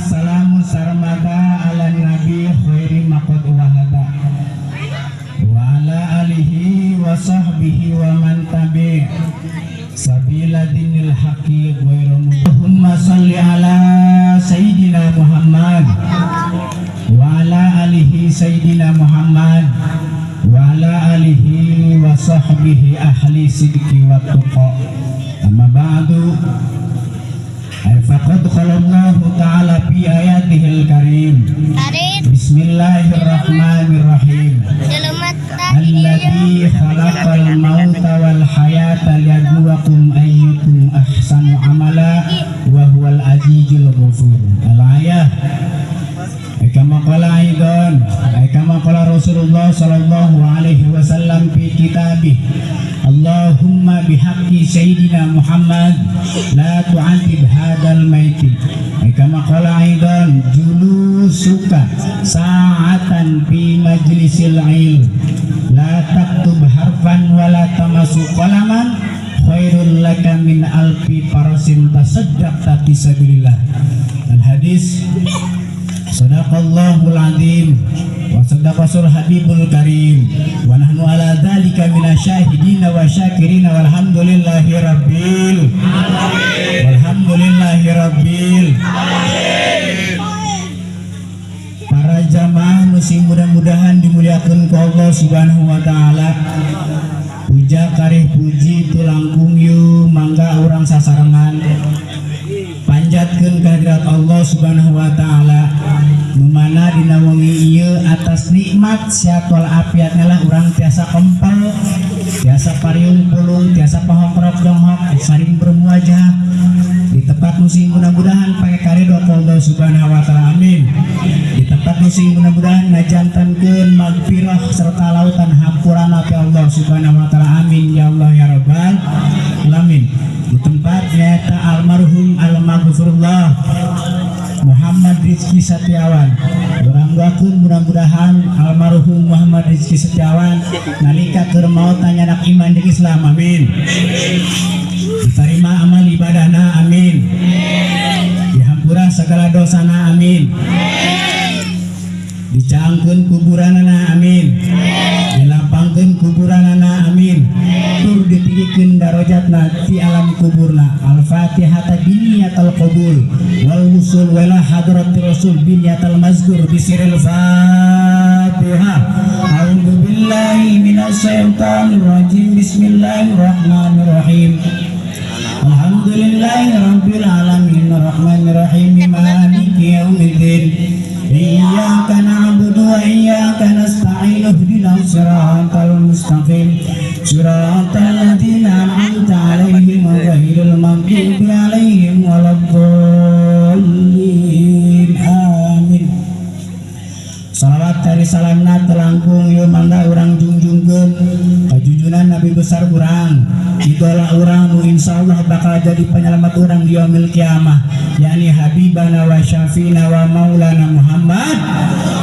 wassalamu sarmada ala nabi khairi maqad wahada wa ala alihi wa sahbihi wa man tabi' sabila dinil haqi ghairu Allahumma salli ala sayyidina Muhammad wa ala alihi sayyidina Muhammad wa ala alihi wa sahbihi ahli sidqi wa tuqa. Amma ba'du, faqad qala Allah ta'ala fi ayatihil karim. Bismillahirrahmanirrahim. Alladzi khalaqal mauta wal hayata liyabluwakum ayyukum ahsanu amala wa huwal azizul ghafur. Al-ayah. Kama qala Rasulullah sallallahu alaihi wasallam fi kitabih, Allahumma bihaqqi sayyidina Muhammad la tu'adzib hadzal maiti. Kama qala aidan, julusuka sa'atan fi majlisil ilm la taktub harfan wa la tamassu qalaman khairul laka min alfi farasin tasaddaqta fi sabilillah. Al-hadis Sadaqallahul azim wa sadaqasul habibul karim wa nahnu ala dzalika minasyahidina wa syakirina walhamdulillahi rabbil alamin. Walhamdulillahi rabbil alamin. Para jamaah muslim mudah-mudahan dimuliakan ku Allah Subhanahu wa taala. Puja karih puji tulangkung yu mangga urang sasarengan panjatkeun kehadirat Allah Subhanahu wa taala numana dina wengi ieu atas nikmat sehat wal afiatna lah urang tiasa kempel, tiasa pariung pulung, tiasa pahokrok jonghok, saling bermuajah di tempat musim mudah-mudahan pakai karidho Allah Subhanahu wa taala. Amin. Di tempat musim mudah-mudahan ngajantankeun magfirah serta lautan hampurana ke Allah Subhanahu wa taala. Amin ya Allah ya rabbal alamin. Di tempat nyata almarhum al-maghfurullah Muhammad Rizki Setiawan, urang doakeun mudah-mudahan almarhum Muhammad Rizki Setiawan nalika keur maot nyanyak iman di Islam. Amin. Diterima amal ibadahna. Amin. Dihampura segala dosana. Amin. Dicaangkeun kuburanana. Amin. Dilapangkeun kuburanana. Amin. Tur ditinggikeun darajatna di alam kuburna. Al-Fatihah biniyatal qabul wal wusul wala hadratir rasul biniyatal mazkur bisiril Fatihah. A'udzu billahi minasyaitonir rajim. Bismillahirrahmanirrahim. Alhamdulillahi rabbil alamin arrahmanir rahim maliki yaumiddin. Iyyaka na'budu wa iyyaka nasta'in ihdinas siratal mustaqim siratal ladzina an'amta 'alaihim ghairil maghdubi 'alaihim waladdallin. Amin. Salawat dari salamna telangkung ieu mangga urang junjungkeun kajujunan Nabi besar urang, idola urang nu insyaallah bakal jadi penyelamat urang di yaumil kiamah, yakni habibana wa syafiina wa maulana Muhammad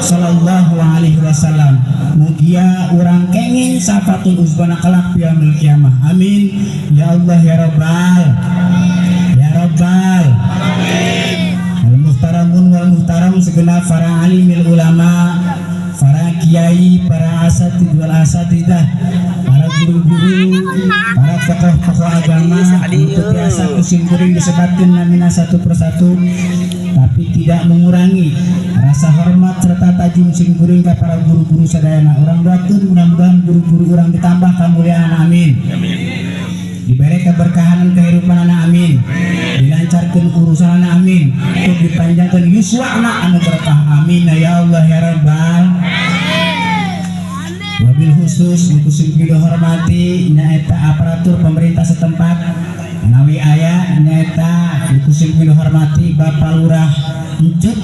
sallallahu alaihi wasallam. Mugia urang kenging safatul uzbana kelak di yaumil kiamah. Amin ya Allah ya rabbal ya rabbal alamin. Al-muhtaramun wal muhtaram segenap para alimil ulama, para kiai, para asatid wal asatidah, para guru-guru, para tokoh-tokoh agama, untuk biasa kusim kuring disebatkan namina satu persatu, tapi tidak mengurangi rasa hormat serta tajim sim kuring ke para guru-guru sadayana. Urang doakeun mudah-mudahan guru-guru urang ditambah kamuliaan. Amin. Diberi keberkahan kehidupan anak. Amin. Dilancarkan urusan anak. Amin. Untuk dipanjangkan yuswa anak anu berkah. Amin ya Allah ya rabbal. Wabil khusus dikusim dihormati nyaeta aparatur pemerintah setempat anawi aya nyaeta dikusim dihormati Bapak Lurah Encut,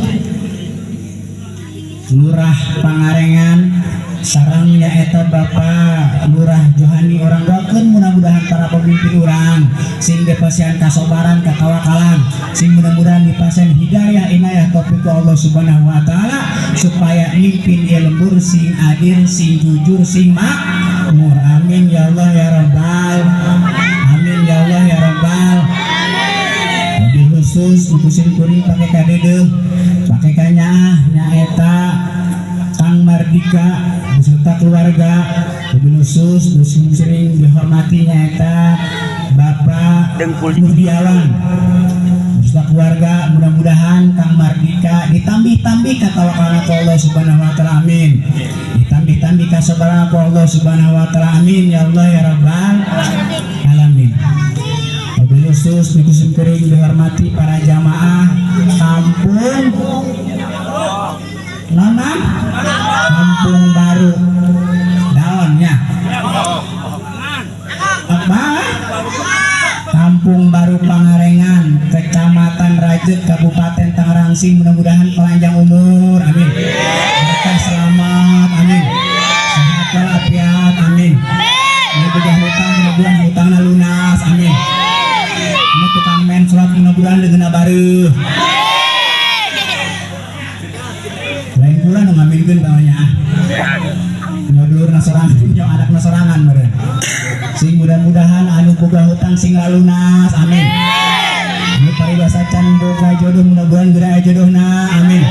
Lurah Pangarengan, sarang nyaeta Bapak Lurah Johani. Orang doakeun mudah-mudahan para pemimpin urang sing dipasihan kasobaran kakawakalan, sing mudah-mudahan dipasihan hidayah inayah taufik Allah Subhanahu wa taala supaya mimpin lembur sing adil, sing jujur, sing makmur. Amin ya Allah ya rabbal. Amin ya Allah ya rabbal. Lebih khusus dikusin kuring pakai kadede Mardika beserta keluarga, lebih khusus sering dihormatinya eta Bapak Nurdiawan beserta keluarga. Mudah-mudahan Kang Mardika ditambih-tambih kata wakala Allah Subhanahu wa taala, amin. Ditambih-tambih ka sabaraha Allah Subhanahu wa taala, amin ya Allah ya rabbal alamin. Lebih khusus dikusimpiring dihormati para jamaah kampung Nona Kampung Baru daunnya apa? Kampung Baru Pangarengan, Kecamatan Rajut, Kabupaten Tangerang. Mudah-mudahan panjang umur, amin. Berkah selamat, amin. Sehat walafiat, amin. Mudah-mudahan hutang, mudah-mudahan hutangna lunas, amin. Ini tukang men surat mudah-mudahan dengan baru. Lain pula nu ngaminkeun bawanya. Nyodulur nasorangan, nyo anak nasorangan meureun. Sing mudah-mudahan anu boga hutang sing lunas, amin. Anu paribasa can boga jodoh mudah-mudahan geura aya jodohna, amin.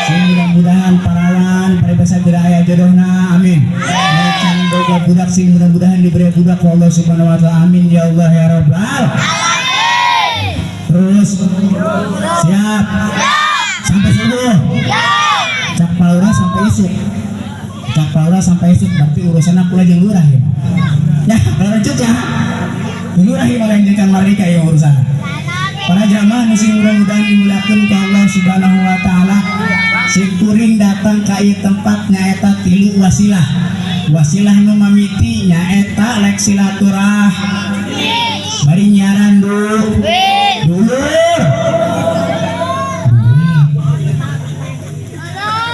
Sing mudah-mudahan parawan paribasa geura aya jodohna, amin. Anu can boga budak sing mudah-mudahan diberi budak ku Allah Subhanahu wa taala, amin ya Allah ya rabbal. Terus siap sampai subuh, cak paura sampai isuk, cak paura sampai isuk, berarti urusan aku aja lurah ya. Ya, kalau lanjut ya, lurah ya melanjutkan Mardika ya urusan. Para jamaah musim mudah-mudahan dimulakan ke Allah Subhanahu wa taala. Si kuring datang ka ieu tempat nyaeta tilu wasilah. Wasilah nu mamiti nyaeta lek silaturah. Bari nyaran dulur.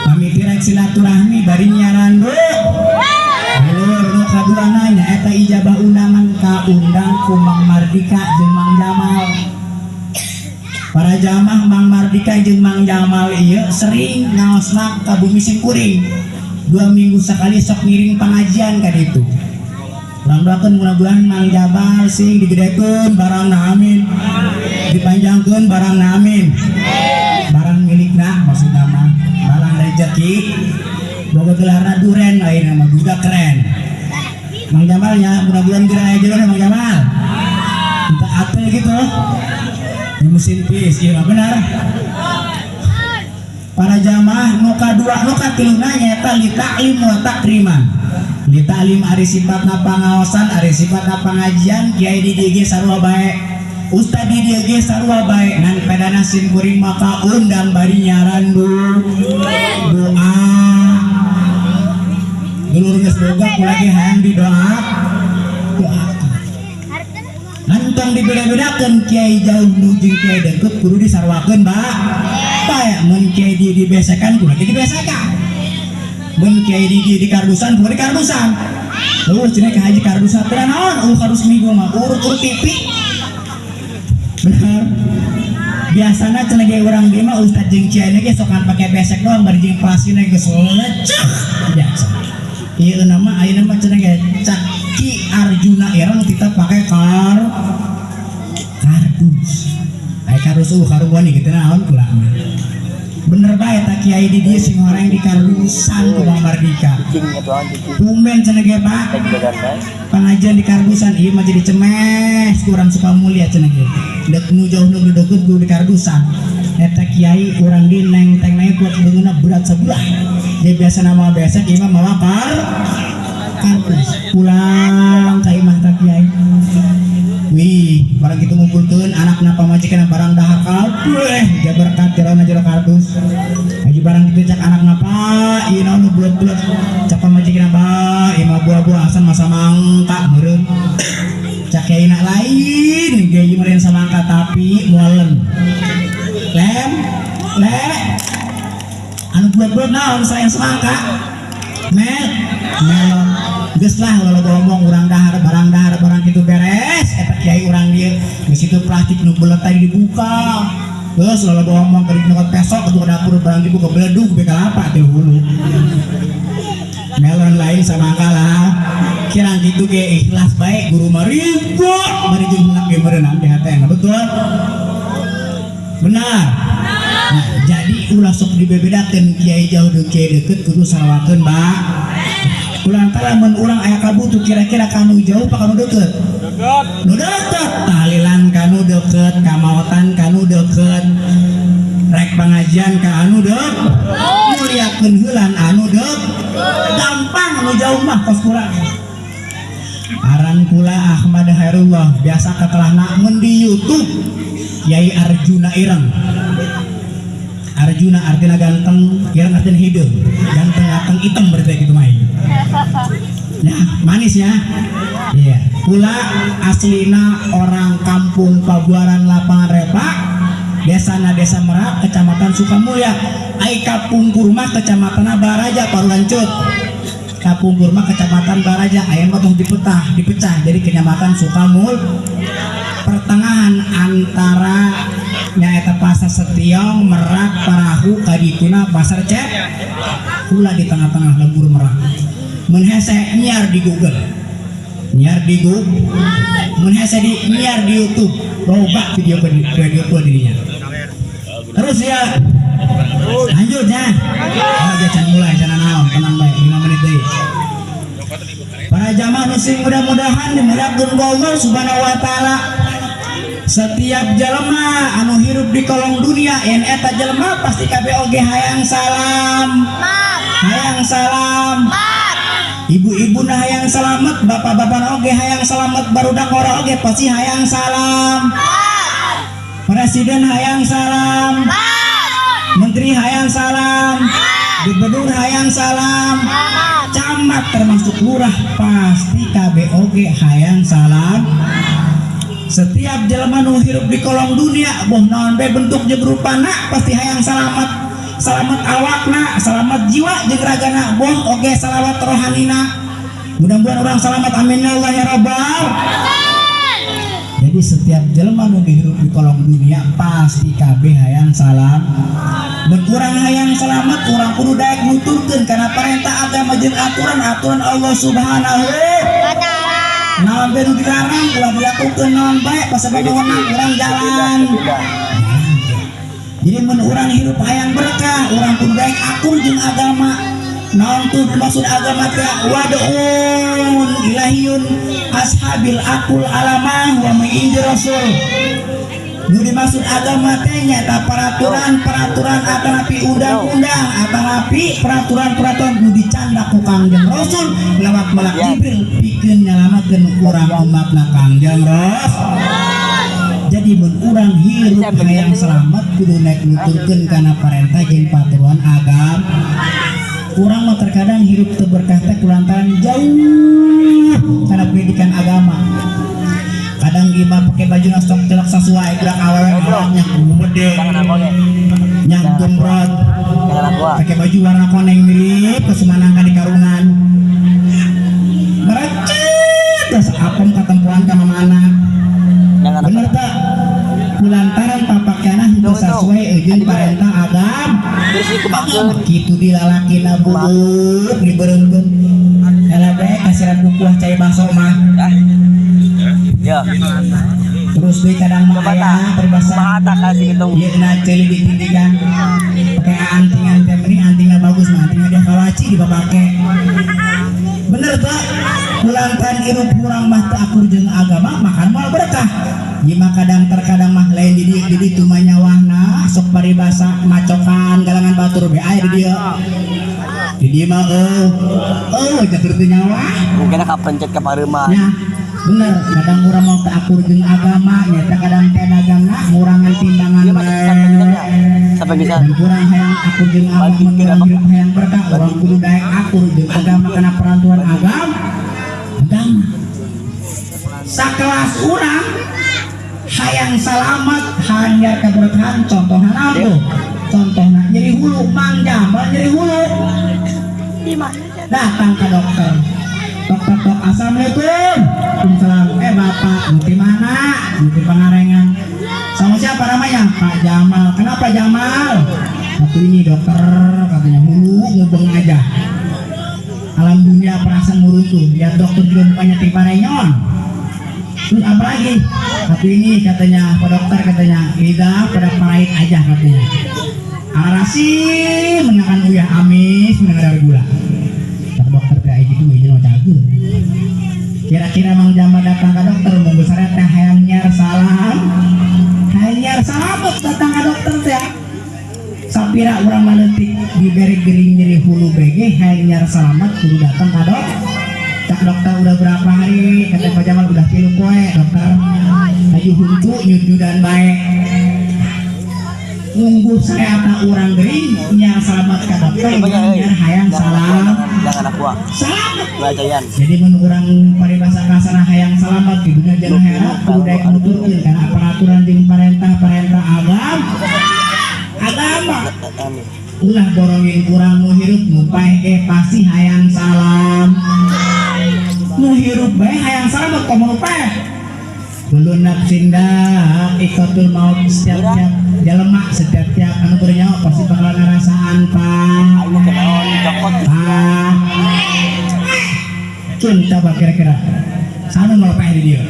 Mamiti lek silaturahmi bari nyaran dulur nu kaduana nyaeta ijabah undangan ka undang ku Mang Mardika jeung Mang Jamal. Para jamaah Mang Mardika jeung Mang Jamal ieu sering ngaosna ka bumi Simkuring. 2 minggu sekali sok ngiring pengajian ka ditu. Lambakeun mudah-mudahan Mang Jamal sing digedekeun barangna, amin. Dipanjangkeun barangna, amin. Barang milikna maksudna mah barang rezeki. Boga gelarna duren lain mah juga keren. Mang Jamalnya mudah-mudahan geura aya jodoh Mang Jamal. Entah atel gitu. Di musim pis, iya benar. Para jamaah nuka dua nuka tiluna nyata li ta'lim wa takriman. Li ta'lim ari sifatna pangaosan, ari sifatna pangajian, kiai di dieu ge sarua bae. Ustad di dieu ge sarua bae. Ngan pedana Simkuring maka undang bari nyaran doa. Dulur geus boga kulagi hayang didoa. Doa. Nantang dibeda-bedakan kiai jauh nujing kiai deket kudu disarwakeun Mbak. Bae mun kiai di dibesekan kudu dibesekan. Mun kiai di dikardusan kudu dikardusan. Cenah ka haji kardusan teh naon? Kardus minggu mah urut-urut TV. Benar. Biasana cenah ge urang ge mah ustad jeung kiai ge sokan pake besek doang bari jeung plasina geus leceh. Biasa. Ieu nama ayeuna mah cenah ge Ki Arjuna irang kita pakai kardus. Ai kardus karuan gitu naon kula mah. Bener bae tak kiai di dieu sing orang di kardusan ku Mang Mardika. Kumen cenah ge Pak. Pengajian di kardusan ieu mah jadi cemes kurang suka mulia cenah ge. Dek nu jauh nu deukeut ku di kardusan. Eta kiai urang di neng-teng naik kuat beungeuna berat sebelah. Jadi biasa nama besek ieu mah mawa kardus pulang ka imah tak kiai. Wih, barang kitu ngumpulkeun anakna pamajikan barang dahar kabeh ge berkat tirona jero kardus. Haji barang kitu cak anakna Pak, ieu naon nu bulet-bulet cak pamajikan Pak, ieu mah buah-buah asan masa mangka meureun. Cak kiaina lain ge ieu meureun samangka tapi moalen. Lem anu bulet-bulet naon sayang semangka? Melon. Geus lah kalau ngomong urang dahar barang kitu beres eta kiai urang dieu geus kitu plastik nu beuleut tadi dibuka. Geus kalau ngomong keur nyokot pesok atuh dapur barang dibuka beledug be kalapa teh hulu. Melon lain samangka lah. Kirang kitu ge ikhlas bae guru mah ribut bari jeung hendak ge meureunang di hatena betul. Benar. Nah, jadi ulah sok dibebedakeun kiai jauh jeung kiai deukeut kudu sarawakeun kulantaran mun urang aya kabutuh kira-kira kanu jauh apa kanu deukeut nu deukeut tahlilan kanu deukeut kamaotan kanu deukeut rek pengajian ka anu deukeut muliakeun heulan anu deukeut gampang nu jauh mah kos kurang aran kula Ahmad Hairullah biasa ketelahna mun di YouTube Yai Arjuna Ireng. Arjuna artinya ganteng, Ireng artinya hidung, ganteng ganteng hitam berarti gitu main. Ya manis ya. Iya. Kula aslina orang kampung Pabuaran Lapangan Repa, desana Desa Merak, Kecamatan Sukamulya. Ai Kapung Kurma, Kecamatan Baraja, Parulancut. Kapung Kurma, Kecamatan Baraja, ayam potong dipecah jadi Kecamatan Sukamul. Pertengahan antara nyaeta Pasar Setiong, Merak, Parahu, kadituna Pasar Cep, kula di tengah-tengah lembur Merak. Mun hese nyiar di Google, nyiar di YouTube, loba video dirinya. Terus ya, lanjut ya. Oh, jangan mulai, jangan naon, tenang baik, 5 menit deui. Para jamaah muslim mudah-mudahan dimudahkeun ku Allah Subhanahu wa taala. Setiap jelema anu hirup di kolong dunia yen eta jelema pasti kabeh oge hayang salam. Hayang salam. Ibu-ibu nah hayang salamet, bapak-bapak oge hayang salamet, barudak ora oge pasti hayang salam. Presiden hayang salam. Menteri hayang salam. Gubernur hayang salam. Camat termasuk lurah pasti kabeh oge hayang salam. Setiap jelema nu hirup di kolong dunia boh naon bae bentuk jeung rupana pasti hayang salamet. Salamet awakna, salamet jiwa jeung ragana, boh oge salawat rohanina. Mudah-mudahan orang salamet, amin ya Allah ya Rabbal. Jadi setiap jelema nu hirup di kolong dunia pasti kabeh hayang salam. Dan urang hayang salamet, urang kudu daek nuturkeun kana parentah agama jeung aturan Allah Subhanahu wa taala. Naon bae nu dilarang ulah dilakukeun, naon bae pasabada urang jalan. Jadi mun urang hirup hayang berkah, urang kudu daek akur jeung agama. Naon tuh maksud agama teh wad'un ilahiyun ashabil akul alamah wa ma'inji rasul. Nu dimaksud agama teh nyata peraturan atanapi undang-undang atanapi peraturan nu dicandak ku Kangjeng Rasul lewat malak Jibril pikeun nyalametkeun urang umatna Kangjeng Rasul. Jadi mun urang hirup hayang selamat kudu naik nuturkeun kana parentah jeung paturuan agama. Urang mah terkadang hirup teu berkah teh kulantaran jauh kana pendidikan agama. Kadang gimana pakai baju nastok celak sesuai gerak awewe awaknya gede yang gembrot pakai baju warna koneng mirip kesumanangkan di karungan merecet terus apem ketempuan ke mana bener tak kulantaran papakana itu sesuai ejeun parentah agama kitu dilalakina buuk dibereungkeunela bae kasiran kukuah cai bakso mah ya. Terus di kadang aya peribahasa ieu na ceuli ditindikan pakai antingan teh meni antingna bagus mah antingna dia kawaci dipake bener tak kulantaran hirup urang mah teu akur jeung agama makan moal berkah ieu terkadang mah lain di ditu mah nyawahna sok paribasa macokan galangan batur be aya di dieu mah jatur teu nyawa mungkin kapencet ka pareuma nya bener kadang urang mau akur jeung agama nyata kadang teh dagangna ngurangan timbangan sampai bisa dan kurang hayang akur jeung agama hayang berkah urang kudu daek akur jeung agama kana peraturan agama sakelas urang hayang salamet hanyar keberkahan contohna naon tuh contohna nyeri hulu Mang Jamal nyeri hulu datang ke dokter assalamualaikum. Waalaikumsalam. Bapak, di mana? Di Pangarengan. Sama siapa namanya? Pak Jamal. Kenapa Jamal? Aku ini dokter, katanya mulu ngubeng aja. Alhamdulillah perasaan mulu tuh. Lihat dokter juga mukanya tiba renyon. Terus apa lagi? Tapi ini katanya Pak Dokter katanya lidah pada pahit aja katanya. Arasi menangan uyah amis menangan gula. Pak Dokter kayak gitu ini mau cagur. Kira-kira mang jama datang ke dokter mau besar teh hayang nyar salam. Hayang nyar salam datang ke dokter teh. Sapira urang maletik diberi gering nyeri hulu bege hayang nyar selamat kudu datang ke dokter. Cak dokter udah berapa hari kata Pak Jamal udah 3 poe dokter lagi huncu nyudan baik nunggu saya apa orang gering yang selamat ke dokter yang hayang salam selamat jadi menurut orang paribasa kasana hayang selamat di dunia jangan heran budaya nuturkeun karena peraturan di perintah agama ulah borongin kurang mau hirup mupai pasti hayang salam nu hirup bae hayang selamat komo pae dulu nafsinda ikatul maut setiap jalema setiap anu bernyawa pasti bakal ngarasaan pak cun coba kira-kira sana mau pae di dia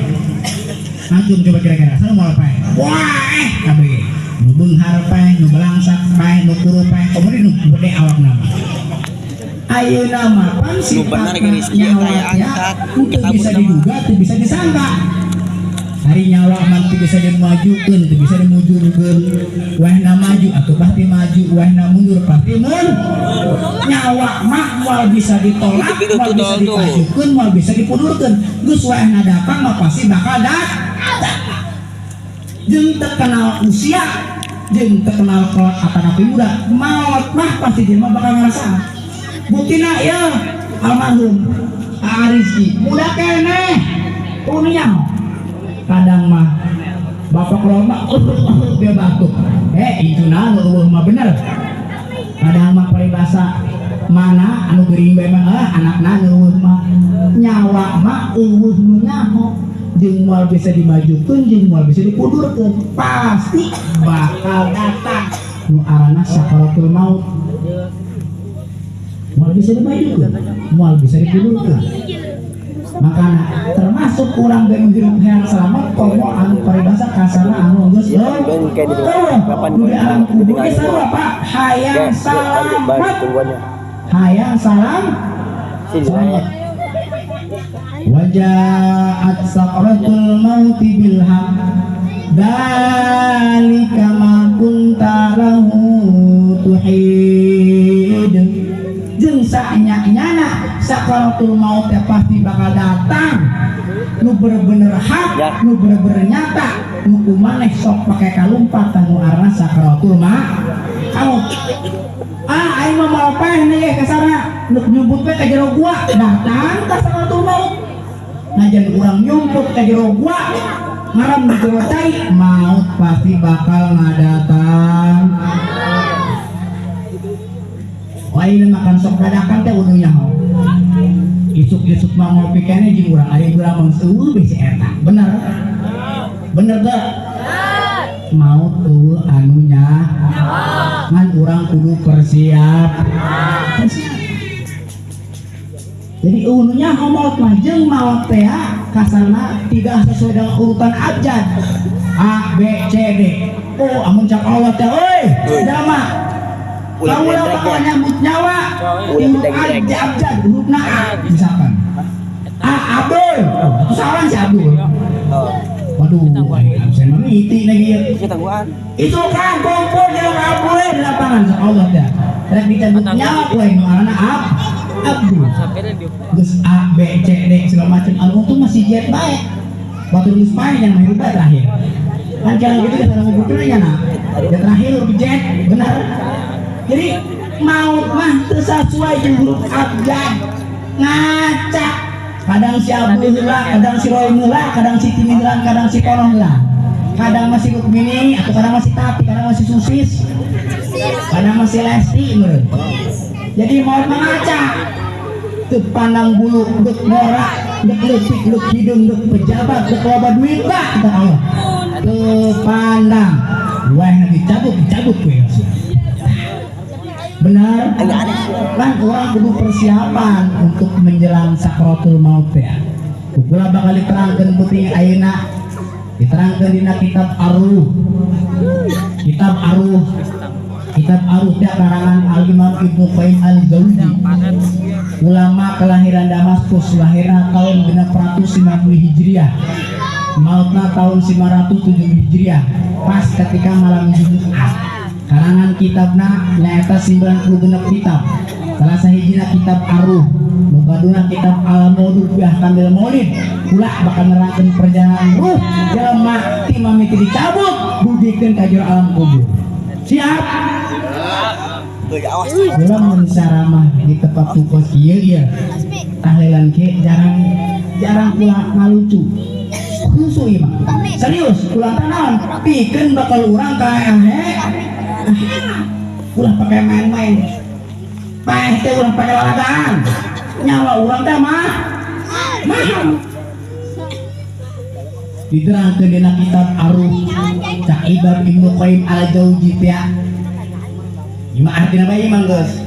cun coba kira-kira sana mau pae wah kabeh nu beunghar pae nu belangsak pae nu kuru pae kemudian nu gede awak nama ayo nama pan sifatnya nyawanya itu bisa diduga, itu bisa disangka. Hari nyawa mantu bisa dimajukan, itu bisa dimujurkan. Wahna maju atau pasti maju, wahna mundur pasti mundur. Nyawa mak mau bisa ditolak, mau bisa dipajukan, mau bisa dipundurkan. Gus wahna datang mah pasti bakal datang. Jeung terkenal usia, jeung terkenal kelak apa muda, maut mah pasti dia mah bakal ngerasa. Buktina ya almarhum Rizki muda kene punya kadang mah bapak keloma dia batuk itu nalo mah bener kadang mah peribahasa mana anu gering bae mah anakna nuwuh mah nyawa mah eueuh nu nyaho jeung moal bisa dimajukeun jeung moal bisa dipundurkeun pasti bakal datang nu arana sakaratul maut mual bisa dimajukan, mual bisa dipundurkan. Makanya termasuk kurang dan menghirup yang selamat komo anu paribasa kasana anu geus di alam kubur ge sarua Pak hayang salamat hayang salam selamat wajaat sakaratul maut bil haq dalika ma kunta lahu tuhid jeung sanya-nyana sakaratul maut pasti bakal datang nu bener-bener hak nu bener-bener nyata nu kumaneh sok pake kalumpat anu arana sakaratul maut aing mah mau peh nih kasana nu nyumput we ka jero gua datang ka sakaratul maut najan urang nyumput ka jero gua ngaram di jero cai maut pasti bakal ngadatang. Lain makan sok dadakan teh ununya ho. Isuk-isuk mah ngopi kene jeung urang ari urang mah eueuh bisi eta. Bener. Bener teh? Maut eueuh anu nya. Ngan urang kudu persiap. Jadi eueuh nya maut mah jeung maut teh kasarna tidak sesuai dengan urutan abjad. A B C D. Oh amun cak Allah teh euy, jama kamu lah bakal nyambut nyawa huruf abjad hurufna A misalkan Abdul salah si Abdul waduh saya mengiti lagi itu kan kumpul di Abdul di lapangan Allah dah rek dicabut nyawa kue mana Abdul terus A B C D segala macam anu itu masih jet baik waktu nulis main yang main terakhir kan jangan gitu kita ngomongnya nah yang terakhir jet benar. Jadi maut mah sesuai huruf abjad ngacak kadang si Abu heula kadang si Roy heula kadang si Timindran kadang si Konon heula kadang masih Rukmini atau kadang masih Tapi kadang masih Susis kadang masih Lesti menurut jadi maut mah ngacak teu pandang bulu dek norak dek leutik dek hidung dek pejabat dek loba duit bah kata Allah teu pandang wah dicabut we benar kan orang kudu persiapan untuk menjelang sakaratul maut ya Kula bakal diterangkan puting ayeuna diterangkan dina kitab Ar-Ruh. Kitab Ar-Ruh karangan Al-Imam Ibnu Qayyim Al-Jauzi, ulama kelahiran Damaskus, lahirna tahun 650 Hijriah, mautna tahun 907 Hijriah, pas ketika malam Jumat. Karangan kitabna nyaeta 96 kitab. Salah sahijina kitab Ar-Ruh, nu kaduna kitab Al-Maudud fi Ahkamil Maulid. Kula bakal nerangkeun perjalanan ruh jelema ti mamiti dicabut dugikeun ka jero alam kubur. Siap? Kula mun saramah di tempat tukos ieu ieu. Tahlilan ke jarang kula ngalucu. Khusus ieu mah. Serius kula tanaon pikeun bakal urang ka ulah pakai main-main. Paeh teh urang pakai lalagaan. Nyawa urang teh mah mahal. Diterangkeun dina kitab Ar-Ruh Cak Imam Ibnu Qayyim Al-Jauzi teh. Ima artina bae imang geus.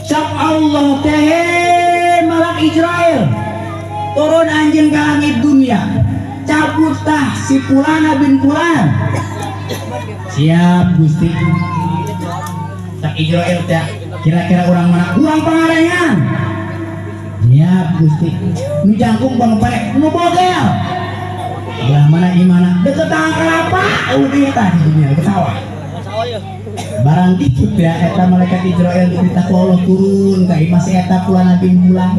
Sak Allah teh malak Israel turun anjeun ka langit dunia. Cabut tah si Fulana bin Fulan. Siap Gusti. Cak Israel teh kira-kira orang mana? Urang pangarengan. Siap Gusti. Nu jangkung bang parek nu bogel. Belah mana gimana? Deket tangan kelapa. Udah tadi dunia ke sawah. Barang dikit ya eta malaikat Israel diperintah ku Allah turun ka imah si eta Fulana bin Fulan.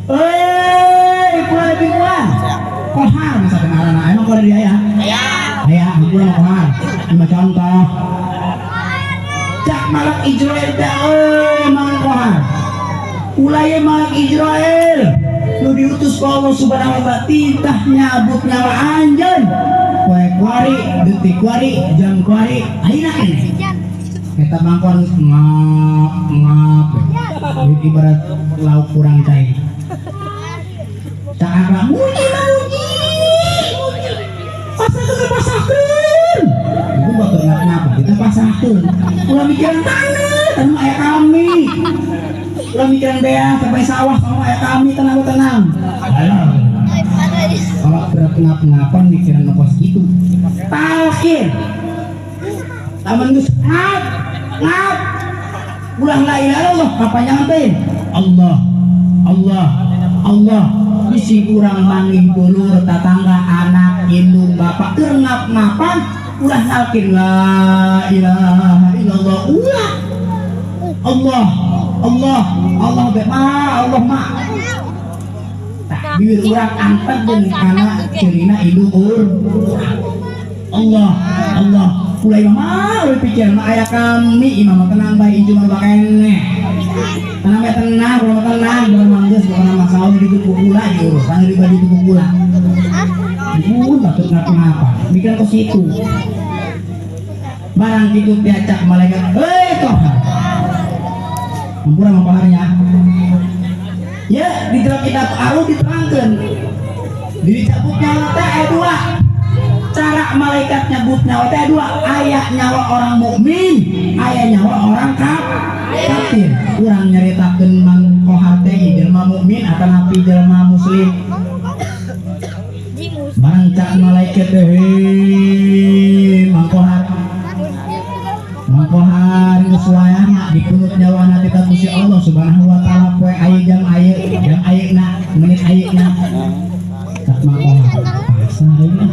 Fulana bin Fulan. Kohar misalkan arana emang kau dari ayah? Ayah, Fulan kohar. Lima contoh. Cak malak Israel teh mangan kohar. Ulaya malak Israel lu diutus ku Allah subhanahu wa ta'ala titah nyabut nyawa anjeun poe kuari detik kuari jam kuari ayeuna keneh eta mangkon ngap ibarat lauk kurang cair cakara muji pasahkeun itu batur ngapa kita pasahkeun ulah mikiran tanah aya kami. Ulah mikiran bea sampai sawah sama aya kami tenang. Kalau berat ngap-ngapan mikiran nopos gitu. Talkin. Taman geus ngap. Ulah la ilaha illallah kapanjangan teh. Allah. Bisi urang manging dulur tatangga anak indung bapak keur ngap-ngapan ulah nalkin la ilaha illallah. Allah mah tak bibir urang angkat jeung kana ceurina iluhur Allah mulai mah we pikir mah aya kami imam tenang bae ieu mah keneh tenang urang geus bukan masalah di tubuh kula ieu urusan di tubuh kula ieu batur ngapa mikir ke situ barang kitu diacak malaikat toh Ampura mapaharnya. Ya, di dalam kitab Ar-Ruh diterangkan. Dicabut nyawa teh aya dua. Cara malaikat nyabut nyawa teh dua. Aya nyawa orang mukmin, aya nyawa orang kafir. Urang nyaritakeun Mang Kohar teh jelema mukmin atawa jelema muslim. Barang cak malaikat teh Mang Kohar geus wayahna dipunut nyawana ti Gusti Allah Subhanahu wa taala poe aya jam ayeuna menit ayeuna tak mangkohar pasah ayeuna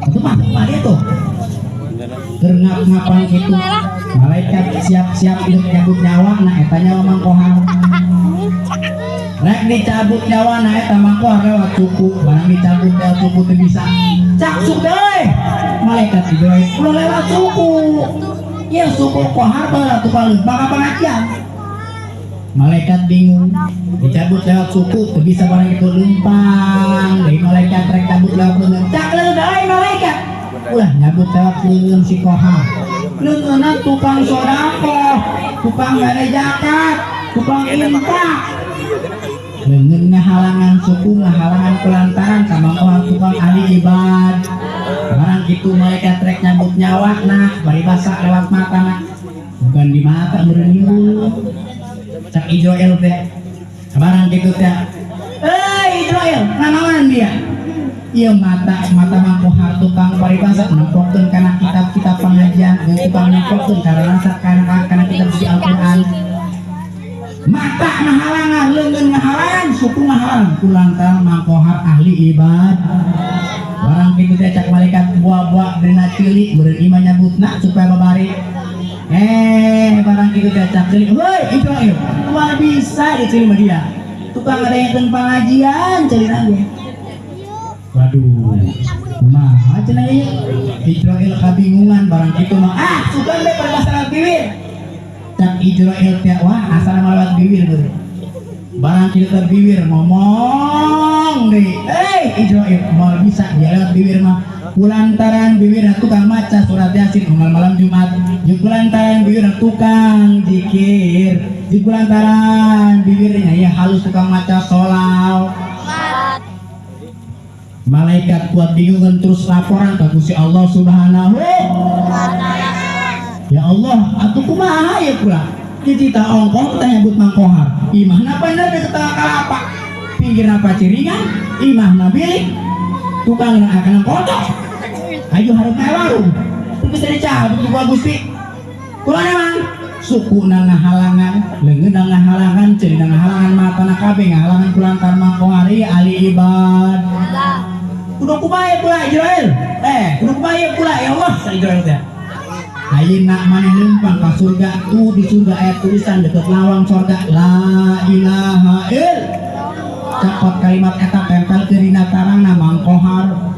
atuh mah itu keur ngap-ngapan kitu malaikat siap-siap hidup nyabut nyawa na eta nyawa mangkohar rek dicabut nyawa na eta mangkohar lewat suku barang dicabut lewat suku teu bisa cak suku deui malaikat didoain ulah lewat suku. Ya suku Kohar bala tukang baka pengajian. Malaikat bingung, dicabut lewat suku, teu bisa barang itu lumpang. Dari malaikat rek cabut lewat leungeun. Cak leungeun deui malaikat. Ulah nyabut lewat leungeun si Kohar. Leungeunna tukang sodaqoh, tukang mere zakat, tukang infak. Leungeun ngahalangan suku, ngahalangan pelantaran sama orang tukang ahli ibadah. Barang gitu malaikat rek nyambut nyawa nah bari basa lewat mata nah bukan di mata meureun cak Israel teh barang gitu teh Israel Iya mata mangkohar tukang paribasa nempokkeun kana kitab-kitab pengajian tukang nempokkeun karena kana kitab suci Al-Qur'an mata ngahalangan leungeun ngahalangan suku ngahalangan kulantaran mangkohar ahli ibad barang kitu teh cak malaikat buah-buah dina cilik beureun imah nyebutna supaya babari barang kitu teh cak cilik heuy Ibrahim moal bisa diterima dia tukang ngadengekeun pengajian celina ge waduh kumaha cenah ieu Israel kabingungan barang kitu mah sugan we permasalahan bibir cak Israel teh wah asal malawat bibir beureun barang kitu teh bibir ngomong deui Israel moal bisa dia lewat bibir mah kulantaran bibirna tukang maca surat Yasin unggal malam Jumat jeung kulantaran bibirna tukang zikir jeung kulantaran bibirnya ya halus tukang maca sholawat malaikat kuat bingungan terus laporan ke Gusti Allah Subhanahu ya Allah atuh kumaha ya pula kita ongkong teh nyebut mangkohar imahna bener di tengah kalapa pinggirna paciringan imahna bilik tukang akan kotok ayo hareup ka warung teu bisa dicabut ku Gusti kumaha mang suku ngahalangan leungeun ngahalangan ceuna ngahalangan matana kabeh ngahalangan kulantaran mangkohar ieu ahli ibad kudu kumaha pula Israel kudu kumaha pula ya Allah sa Israel teh ayeuna maneh numpang ka surga tuh di surga aya tulisan deket lawang surga la ilaha illallah cakot kalimat eta tempel ke dina tarangna mangkohar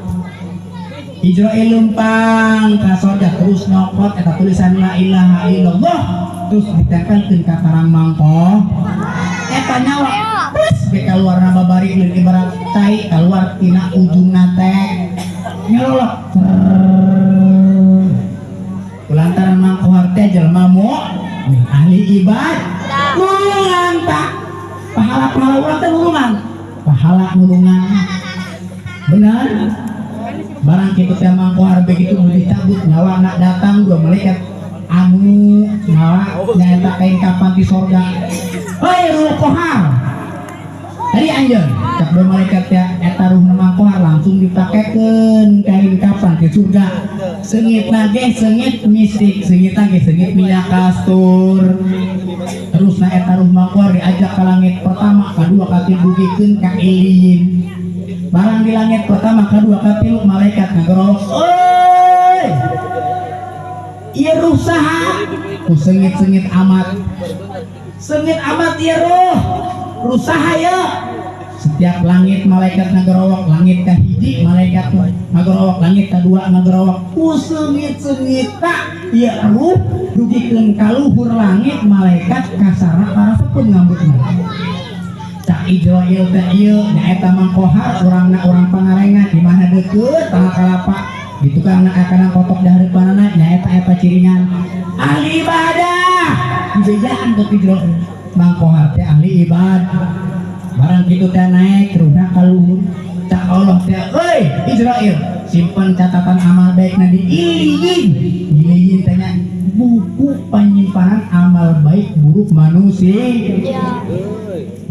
Israel lumpang ka surga terus nyokot eta tulisan la ilaha illallah terus ditempelkeun ka tarang mangkoh eta nyawa plus beka luarna babari leun ibarat cai keluar tina ujungna teh nyolok kulantaran mangkohar teh jelema ahli ibad nulungan tak pahala urang teh nulungan pahala nulungan benar barang kitu teh mangkohar begitu dicabut nyawa anak datang dua malaikat anu nyawa nyaeta kain kapan di sorga hei ruh kohar tadi anjeun cak dua malaikat teh eta ruh mangkohar langsung dipakekeun kain kapan ke surga seungitna ge seungit mistik seungitna ge seungit minyak kastur terus na eta ruh mangkohar diajak ka langit pertama kadua katibugikeun ka iliyin barang di langit pertama kedua katilu malaikat ngagerok oi ieu ruh saha ku seungit-seungit amat ieu ruh saha ya setiap langit malaikat ngagerowok langit kahiji malaikat ngagerowok langit kadua ngagerowok ku seungit-seungit tak ieu ruh dugikeun ka luhur langit malaikat kasara parasepeun ngambutna cak Israel teh ieu nyaeta mangkohar urang pangarengan di mana deukeut tangga kalapa di tukang akan kotok di hareupanana nyaeta eta ciringan ahli ibadah dijejaan ke Israel mangkohar teh ahli ibadah barang kitu teh naik ruhna ka luhur cak Allah teh euy Israel simpen catatan amal baikna di iliyin teh buku penyimpanan amal baik buruk manusia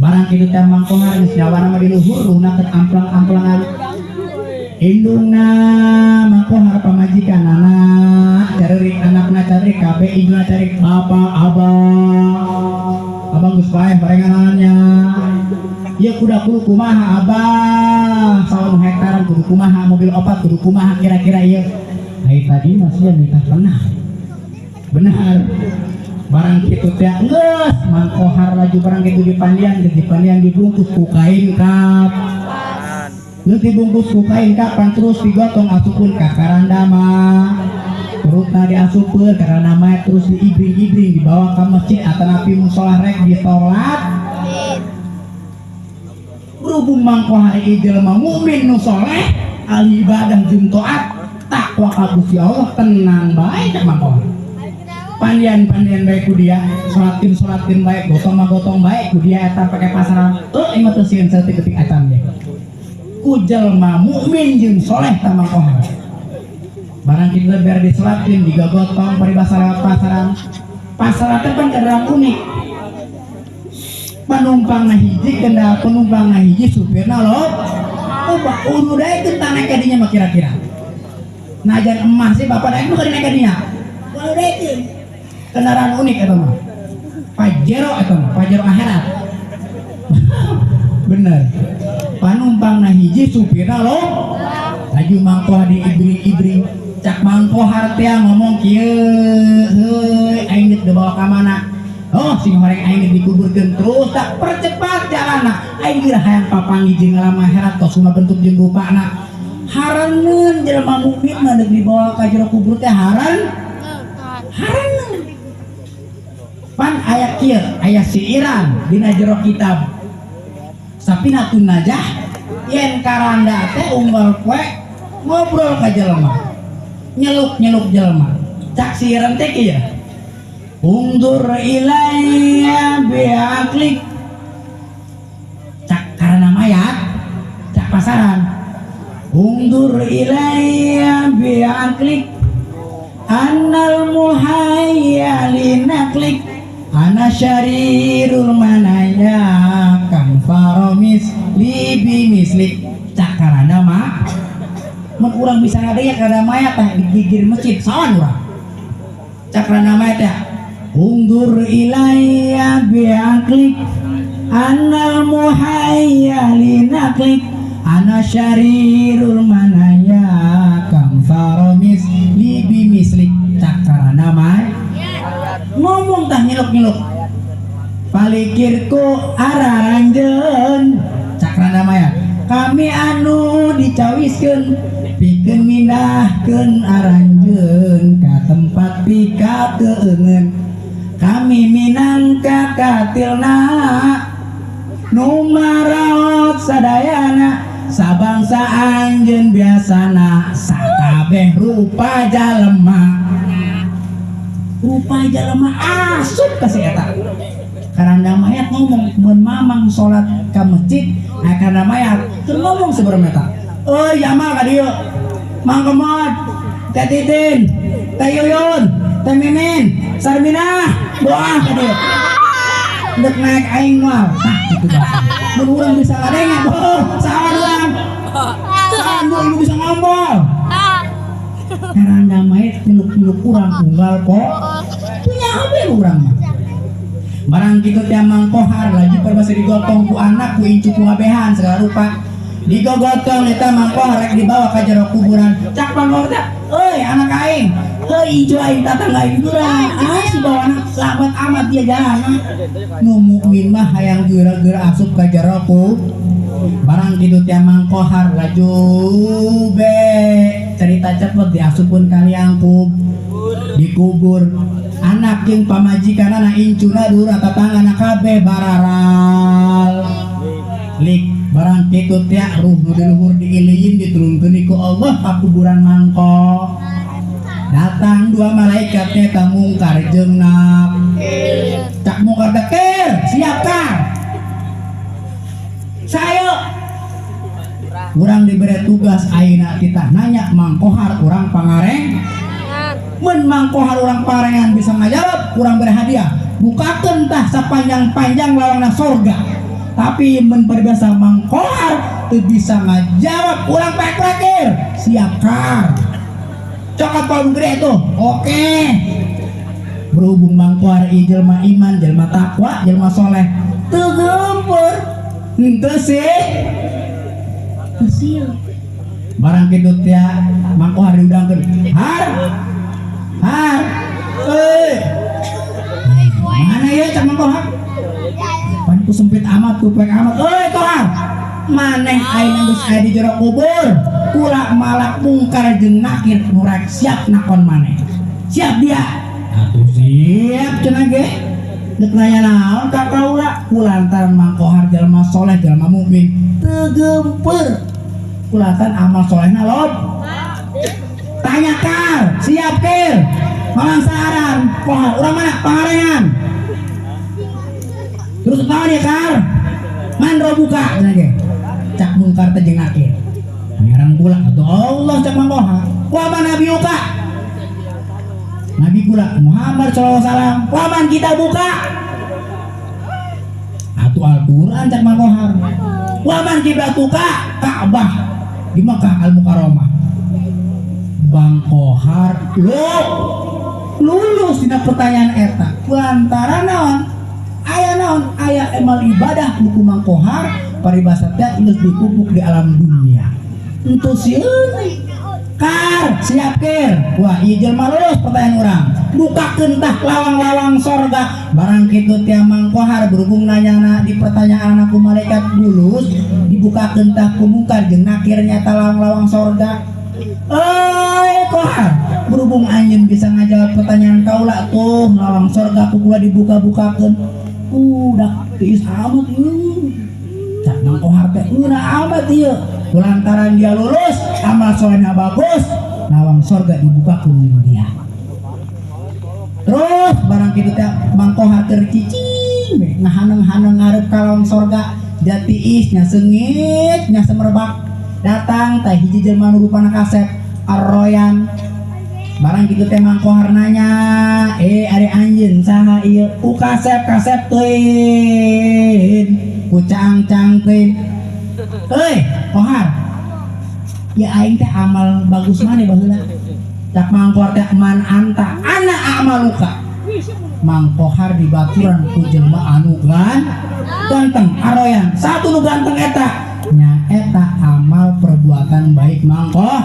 barang kitu teh mangkohar geus nyawana mah di luhur ruhna teh amplang-amplangan indungna mangkohar pamajikanana carerik anakna carerik kabeh indungna carerik bapak abang geus paeh barenganannya ieu kuda kumaha abah sawan hektaran kudu kumaha mobil opat kudu kumaha kira-kira ieu ai tadi masih nikah pernah benar barang kitu teh geus mangkohar laju barang kitu dipandian dibungkus ku kain kap geus dibungkus ku kain kapan terus digotong asupkeun ka karandama perutna diasupkeun karandama terus diibring-ibring dibawa ka masjid atanapi musola rek disolat berhubung mangkohar ieu jelema mukmin nu saleh ahli ibadah jeung taat takwa ka Gusti Allah tenang bae cak mangkohar pandian baik ku dia sholatin baik gotong baik ku dia eta pake pasaran ieu mah teu sieun saeutik etam ge ku jelema mukmin jeung saleh ta mangkohar barang kitu ber disolatin digagotong paribasa pasaran teh pan kaderang unik penumpang hiji supirna loh ubah udah itu tanah kadinya mah kira-kira najan emas sih bapak naik bukan naik kadinya udah itu kendaraan unik itu mah Pajero akhirat bener panumpang nah hiji supirna lo laju mangkoh di ibring cak mangkoh hartia ngomong kieu heuy aing geus dibawa ka mana oh sing horeng aing dikuburkeun terus tak percepat jalanna aing geus hayang papanggih jeung alam akhirat tos kumaha bentuk jeung rupana hareun jelema mukmin mah deuk dibawa ka jero kubur teh hareun pan aya kieu aya siiran dina jero kitab Safinatun Najah yen karanda teh unggal poe ngobrol ka jelema nyeluk jelema cak siiran teh kieu undur ilayya bi'aqlik cak karena mayat cak pasaran undur ilayya bi'aqlik annal muhayya linaklik ana syarirul manaya kang faromis libi mislik cak karana mah mun urang bisa ngadaya karena mayat tah digigir masjid sawan urang cak karana mayat ya undur ilayya bi'aqlik annal muhayya linaklik ana syarirul manaya kang faromis libi mislik cak karana mah ngomong tah nyeluk palikirku araranjeun cakrana maya kami anu dicawiskeun pikeun mindahkeun aranjeun ka tempat pika keungeun kami minangka katilna nu maraot sadayana sabangsa anjeun biasana sakabeh rupa jalema asup ka si eta karanda mayat ngomong mun mamang salat ka masjid karanda mayat teu ngomong sabaraha eta euy jamal ka dieu Mang Kemod Teh Titin Teh Yuyun Teh Mimin Sarminah doa ka dieu deuk naik aing moal nah kitu bae mun urang bisa ngadenge sawan urang sawan ibu bisa ngombol karanda mayat nyeluk urang unggal po punya apa urang mah barang kitu teh mangkohar lagi perbasa digotong ku anak ku incu ku ngabehan segala rupa digogotong eta mangkohar rek dibawa ka jero kuburan cak pangor teh euy anak aing heuy incu aing tatangga aing urang si bawana sahabat amat dia jalan nu mukmin mah hayang geura-geura asup ka jero barang kitu teh mangkohar laju be cerita cepet diasupun kaliang dikubur anak yang pamajikanana incuna dura tatangana kabeh bararal lik barang kitu teh ruh nu di luhur diiliin diturunkeun ku Allah ka kuburan mangko datang dua malaikat teh mungkar jeung nak cak mungkar dekir siapkan saya urang diberi tugas ayeuna kita nanya mangkohar urang pangareng mun mangkohar urang parengan bisa ngajawab urang beri hadiah bukakeun tah sapanjang-panjang lawangna surga tapi mun perbiasa mangkohar teu bisa ngajawab urang terakhir siapkan cokot paling gede tuh oke berhubung mangkohar jelma iman jelma takwa jelma soleh teu geumpeur henteu sih kecil barang kitu teh mangkohar diundangkeun har mana ya cak mangkohar pan ku sempit amat ku pek amat kohar maneh aing geus aya di jero kubur kula malak mungkar jeung nakir nu rek siap nakon maneh siap dia atuh siap cenah ge deuk nanya naon ka kaula kulantaran mangkohar jalma soleh jalma mukmin teu geumpeur kulantaran amal solehna lod tanya kar siap kir malang saran kohar urang mana pangarengan terus naon ya kar mandro buka cenah ge cak mungkar teh jeung nakir pangeran kula atuh Allah cak mangkohar kumaha nabi buka nabi kula Muhammad sallallahu alaihi wasallam kumaha kita buka atuh Al-Qur'an cak mangkohar Waman kiblatuka Ka'bah di Mekah Al Mukarramah. Bang Kohar lulus dina pertanyaan eta. Kuantara naon? Aya naon? Aya emal ibadah buku Mang Kohar paribasa teh geus dipupuk di alam dunia. Entu sieun kar siap ker. Wah, ieu jelema lulus pertanyaan urang. Bukakeun tah lawang-lawang sorga. Barang kitu teh Mang Kohar berhubung nanyana di pertanyaan aku malaikat lulus, dibukakeun tah ku mungkar jeung nakir nyata lawang-lawang sorga. Kohar, berhubung anjeun bisa ngajawab pertanyaan kaula tuh lawang sorga ku gua dibuka-bukakeun. Udah tiis amat ieu. Cak Mang Kohar teh euna amat ieu. Lantaran dia lulus, amal solehna bagus, lawang sorga dibukakeun di dia. Terus barang kitu teh Mang Kohar keur cicing ngahaneng-haneng ngarep ka lawang sorga, jatiis nya seungit nya semerbak. Datang teh hiji jelema nu rupana kasep arroyan. Barang kitu teh Mang Kohar nanya, ari anjeun saha ieu? Ku kasep teuing, ku cang-cang teuing. Kohar, ya aing teh amal bagus maneh baheula. Cak Mang Kohar teh man anta ana amaluka. Mang Kohar dibaturan ku jelema anu ganteng aroyan. Satu nu ganteng eta nya eta amal perbuatan baik Mang Kohar.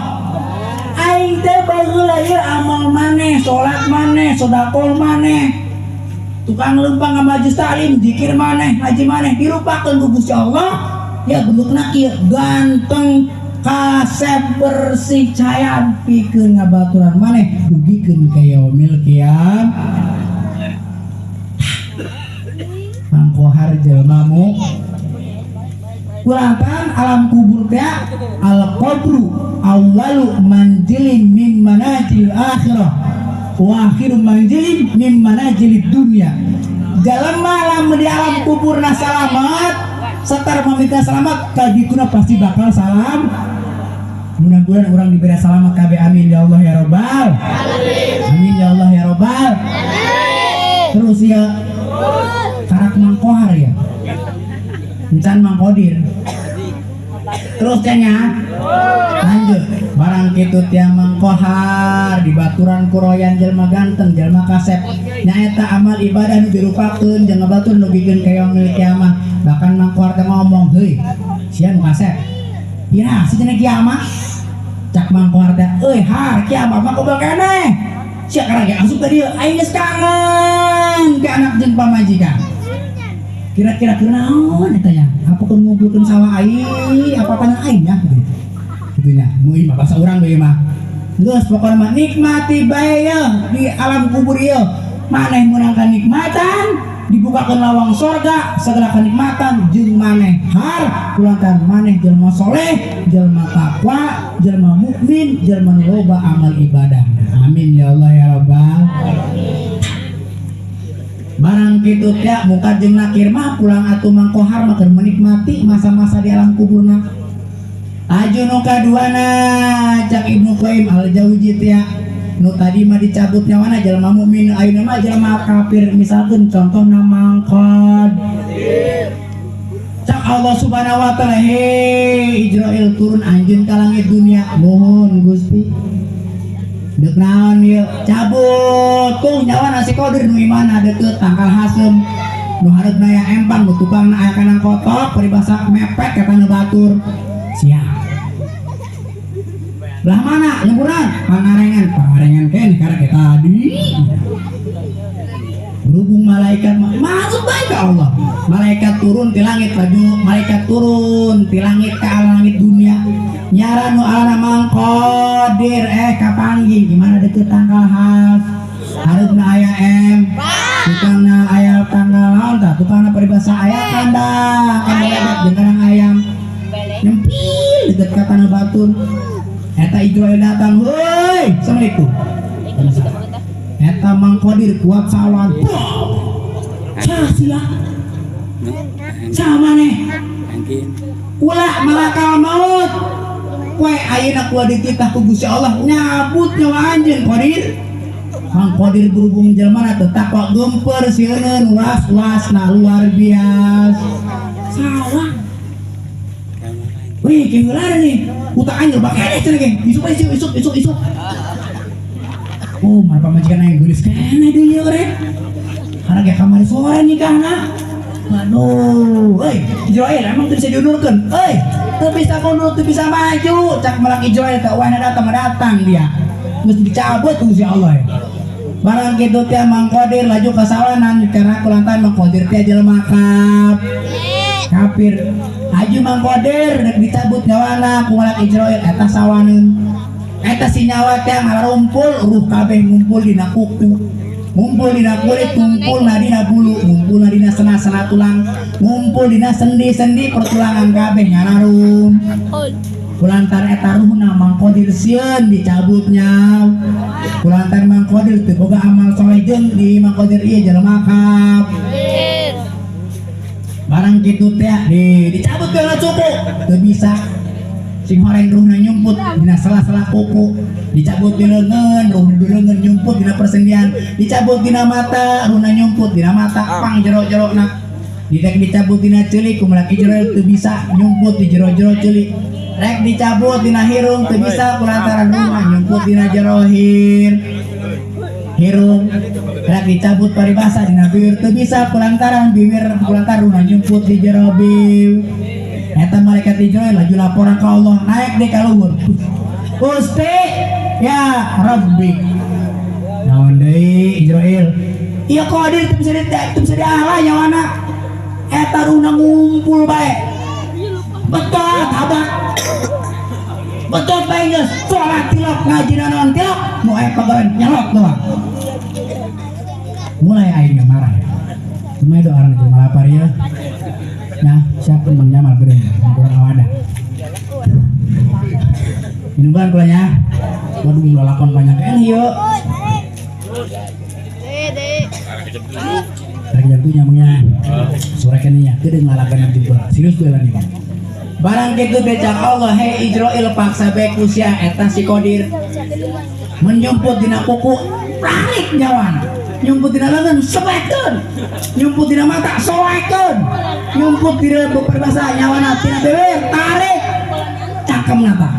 Aing teh baheula ieu amal maneh, salat maneh, sedekah maneh, tukang lempang ka majelis taklim, zikir maneh, ngaji maneh, dirupakeun ku Gusti Allah. Ya bentukna kieu ganteng, kasep, bersih, cahaya, pikeun ngabaturan maneh dugikeun ka yaumil qiyam. Mang Kohar jelema mu kulantan alam kubur teh al qabru awwalu manzilin min manazil akhirah wa akhiru manzilin min manazil dunya. Jalema lamun di alam kuburna salamet satar meminta selamat kadituna pasti bakal salam. Mudah-mudahan orang diberi selamat kabeh, amin ya Allah ya Rabbal amin ya Allah ya Rabbal. Terus ya karak Mang Kohar ya encan Mang Kodir. Terus nya lanjut barang kitu tiang Mang Kohar dibaturan kuroyan jelma ganteng jelma kasep nyaeta amal ibadah nu dirupakeun jeung ngabatur nugikeun ka yaumil kiamah. Bahkan Mang Kohar teh ngomong, heuy sia nu kasep ira sejenak kiamah. Cak Mang Kohar teh har kiamah mah kudu keneh sia karage asup ka dieu aing geus kangen ka anak jeung pamajikan. Kira-kira kunaon eta nya? Apakeun ngumpulkeun sawah aing, apa tanah aing nya gitu nya. Mun mah bahasa urang deui mah. Geus pokona mah nikmati bae di alam kubur ieu. Maneh meunang kanikmatan, dibukakeun lawang sorga, segala kenikmatan jeung maneh har kulantan maneh jelema soleh, jelema takwa, jelema mukmin, jelema nu loba amal ibadah. Amin ya Allah ya Rabbal. Barang kitu teh muka jeung nakir mah pulang atuh Mang Kohar mah keur menikmati masa-masa di alam kuburna. Aju nu kaduana cak Ibnu Qayyim al-Jauzi teh nu tadi mah dicabut nyawana jelema mukmin ayeuna mah jelema kafir. Misalkeun contohna Mang Kohar cak Allah Subhanahu wa taala, he Israil turun anjeun ka langit dunia. Mohon Gusti dek naon ieu cabut tuh nyawa nasi Qadir nu imana deukeut tangkal hasem nu hareupna aya empang nu tukangna aya kanang kotok paribasa mepet kata batur siap belah mana lemburan pangarengan keneh karek tadi. Berhubung malaikat maksud baik ke Allah, malaikat turun di langit laju, malaikat turun di langit ke langit dunia nyaran nu alana Mang Qadir kapanggih gimana deket tanggal has harusna aya tukangna aya tanggal naon tah tukangna peribahasa aya kandang lebat jeung kandang ayam nyempil deket ka tanah batur eta Israil datang, woi assalamualaikum. Eta Mang Qadir kuat sawan sia sama nih ulah malakal maut we ayeuna kuat dititah ku Gusti Allah nyabut nyawa anjeun Qadir. Mang Qadir berhubung jelema teh takwa gempeur sieun was-wasna luar biasa sawah wih kehilangan nih utang anjir bakal cenah ge isuk. Oh mana pamajikan yang gelis kena dia rek karena kayak kamar sore nikahna. Aduh, Israel emang tuh bisa diundurkan, tuh bisa mundur, tuh bisa maju, cak melak Israel ke wahana datang dia, mesti dicabut tuh si Allah. Barang gitu tiap mangkodir laju ke sawanan karena kulantan mangkodir tiap jelema kafir, aju mangkodir dicabut nyawana kumalak Israel eta sawanan, eta si nyawa tiap ngarumpul, ruh kabeh ngumpul di nakuku. Ngumpul dina kulit, ngumpul dina bulu, ngumpul dina sena-sena tulang, ngumpul dina sendi-sendi pertulangan kabeh nyanarum. Kulantar eta ruhna mangkodir sieun dicabutnya. Kulantar mangkodir teu boga amal soleh jeung di mangkodir ieu jelema kafir. Barang kitu teh dicabut ke cukup teu bisa. Sing horeng ruhna nyumput dina sela-sela kuku, dicabut di leungeun, ruhna di leungeun nyumput dina persendian, dicabut dina mata, ruhna nyumput dina mata, pang jero-jerona. Dicabut dina ceulik kumaha Israel teu bisa nyumput di jero-jero ceulik. Rek dicabut dina hirung teu bisa kulantaran ruhna nyumput dina jero hirung. Rek dicabut paribasa dina bibir teu bisa kulantaran ruhna nyumput di jero bibir. Eta malaikat Israel laju laporan ke Allah naik deh ka luhur. Gusti ya Rabbi. Naon deui Israel? Ieu qadir teu bisa dialah nyawana. Eta ruhna ngumpul bae. Betot habak. Betot bae geus salat tilok ngaji naon tilok nu aya pagawean nyalok doang. Mulai aing marah. Cuma doa orang itu malapar ya. Nah, siapa Mang Jamal gede, kurang awada. Minuman kulanya. Waduh, lakon banyak kan yuk. Lagi jantung nyamangnya. Sore keninya, gede ngalakan juga. Serius gue lah nih. Barang gitu becak Allah, hei Israel paksa beku sia eta si Qadir. Menyumput dina kuku, balik nyawana. Nyumput dina leungeun sebekeun, nyumput dina mata soekeun, nyumput dina berbahasa nyawana tina bibir tarik cangkem nata.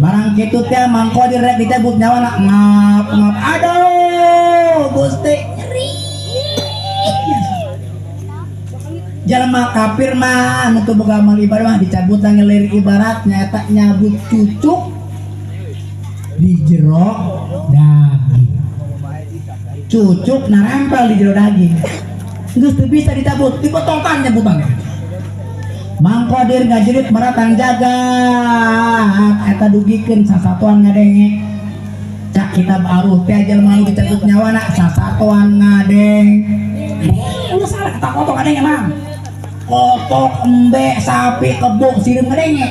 Barang kitu teh mangkodir rek dicabut nyawana ngap aduh Gusti nyeri. Jalma kafir mah nu teu boga amal ibadah mah dicabut ngelir ibaratnya eta nyabut cucuk di jero daging. Cucuk narempel di jero daging geus teu bisa dicabut dipotongan nyebutan mangkodir ngajerit meratang jagat eta dugikeun sasatuan ngadenge cak kitab aruh teh jelema nu dicabut nyawana sasatuan ngadeng lu salah tak kotok ngadenge mah kotok embe sapi kebo sireum ngadenge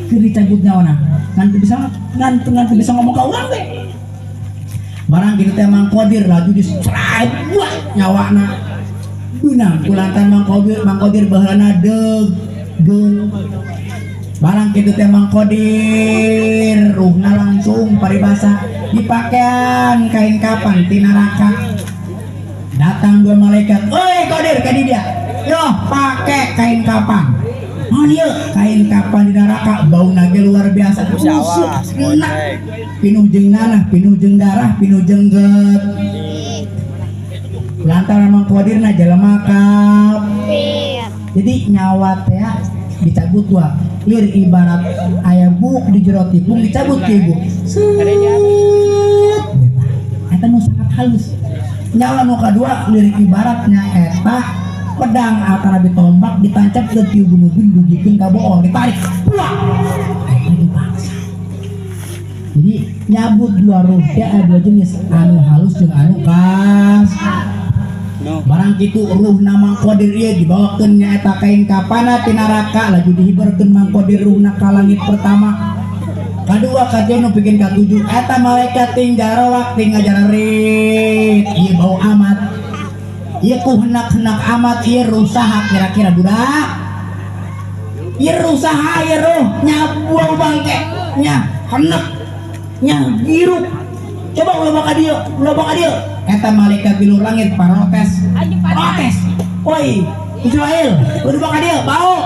keur dicabut nyawana ngan teu bisa ngomong ka urang we. Barang gitu teh mangkodir laju diserang nyawana. Beunang kulantan mangkodir baheulana deung. Barang gitu teh mangkodir ruhna langsung paribasa dipakaian kain kapan ti neraka. Datang dua malaikat, "Oi Qadir ka dia." "Yo, pake kain kapan." "Oh ieu kain kapan di neraka bauna ge luar biasa." Busuk. Pinuh jeung nanah, pinuh jeung darah, pinuh jeung get. Lantaran mangkodirna jelema kafir. Jadi nyawa teh dicabut wa. Lir ibarat aya buk di jero tipung dicabut ke ibu. Eta nu sangat halus. Nyawa nu kadua lir ibaratnya eta pedang antara ditombak ditancap ke tiu bunuh-bunuh dugikeun ka boong ditarik. Pulang. Jadi nyabut dua ruh ada dua jenis anu halus jeung anu kas. Barang kitu ruh na Qadir ieu dibawakeun nyaeta kain kapana ti neraka laju dihiberkeun Qadir ruhna ka langit pertama. Kadua kajian nu pikeun katujuh eta malaikat ting jarawak ting ngajarerit ieu bau amat. Ieu ku hendak-hendak amat ieu rusaha kira-kira budak. Ieu rusaha ieu ruh nyabuang bangke nya hendak nya biru coba ulah ka dieu eta malaikat di luar langit protes woi Israel udah ka dieu bau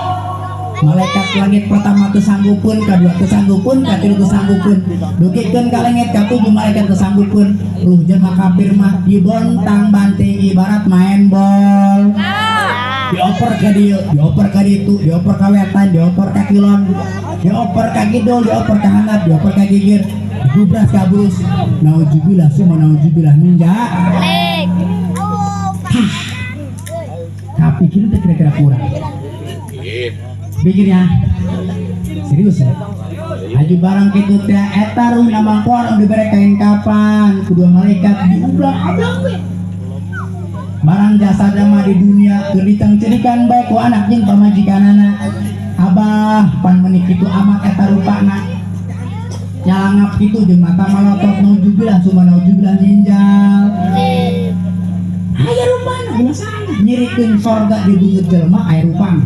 malaikat langit pertama tersangguppun, kedua tersangguppun, ketiga tersangguppun, dukikeun ka langit katujuh malaikat tersangguppun. Ruh jelema kafir mah dibontang banting ibarat main bol. Dioper ke dieu, dioper ka ditu, dioper ka wetan, dioper ka kilon, dioper ka kidul, dioper ka handap, dioper ka gigir, digubras ka burus. Nauzubillah summa nauzubillah minja. Tapi kita kira-kira kurang. Pikir ya, serius ya. Aju barang kitu teh eta ruh nama orang diberi kain kapan, kedua malaikat diubah abang we. Barang jasa dama di dunia geritang cerikan baik ku anak jeung pamajikanana. Abah pan menik kitu amat eta rupana. Nyalangap kitu jeung mata malotot nauzubillah summa nauzubillah ninjal. Aya rupana biasana nyirikeun sorga di bungkut jelema aya rupana.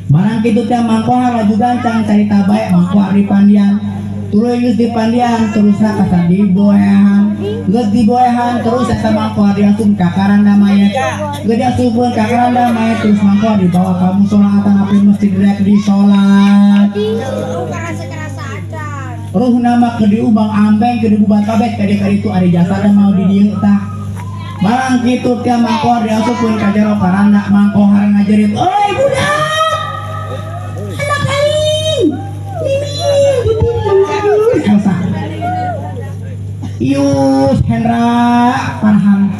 Barang kitu teh mangkohar laju gancang carita bae mangkohar di pandian. Tuluy geus di pandian terusna ka diboehan. Geus diboehan terus eta mangkohar diasum ka karanda mayit. Geus diasupkeun ka karanda mayit terus mangkohar dibawa ka mushola atanapi masjid rek di salat. Ruh nama ke diubang ambeng ke dibubat kabeh ka dieu ari jasada mau di dieu tah. Barang kitu teh mangkohar diasupkeun ka jero karanda mangkohar ngajerit, "Oi budak! Yus Hendra Farhan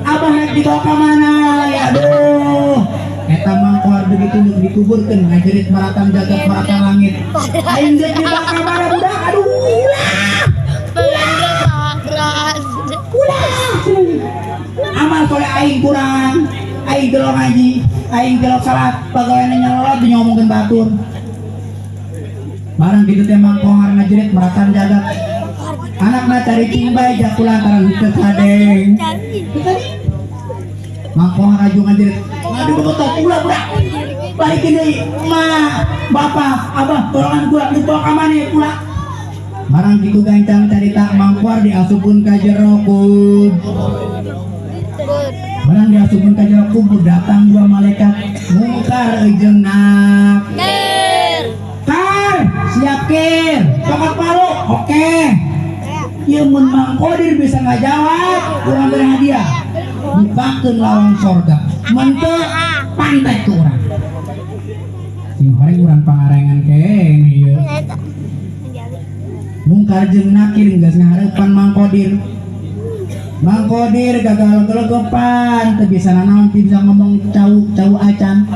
Abah dibawa ke mana ya aduh eta mangkohar begitu dikuburkeun ngajerit maratam jagat maratam langit aing geus dibawa ka mana budak aduh amal soleh aing kurang aing gelo ngaji aing gelo salat pagaweana nyolot dinyomongkeun batur. Barang kitu teh mangkohar ngajerit maratam jagat anakna cari cimbay jakulan tarang teu kadeng. Mangkohar aju ngajerit, "Ngadu bobotoh kula budak. Balikeun deui mah, bapak, abah, tolongan kula dibawa ka maneh kula." Barang kitu gancang carita mangkohar diasupkeun ka jero kubur. Barang diasupkeun ka jero kubur datang dua malaikat Munkar jeung Nakir. Kar, siap kir, tongkat palu, oke. Ieu mun Mang Kodir bisa ngajawab, urang beri hadiah. Bukakeun lawang sorga. Mun teu pantai ke urang. Sing horeng urang pangarengan kene ieu. Mungkar jeung Nakir geus ngahareupan Mang Kodir. Mang Kodir gagal gelegepan, teu bisa nanaon, teu bisa ngomong cau acan.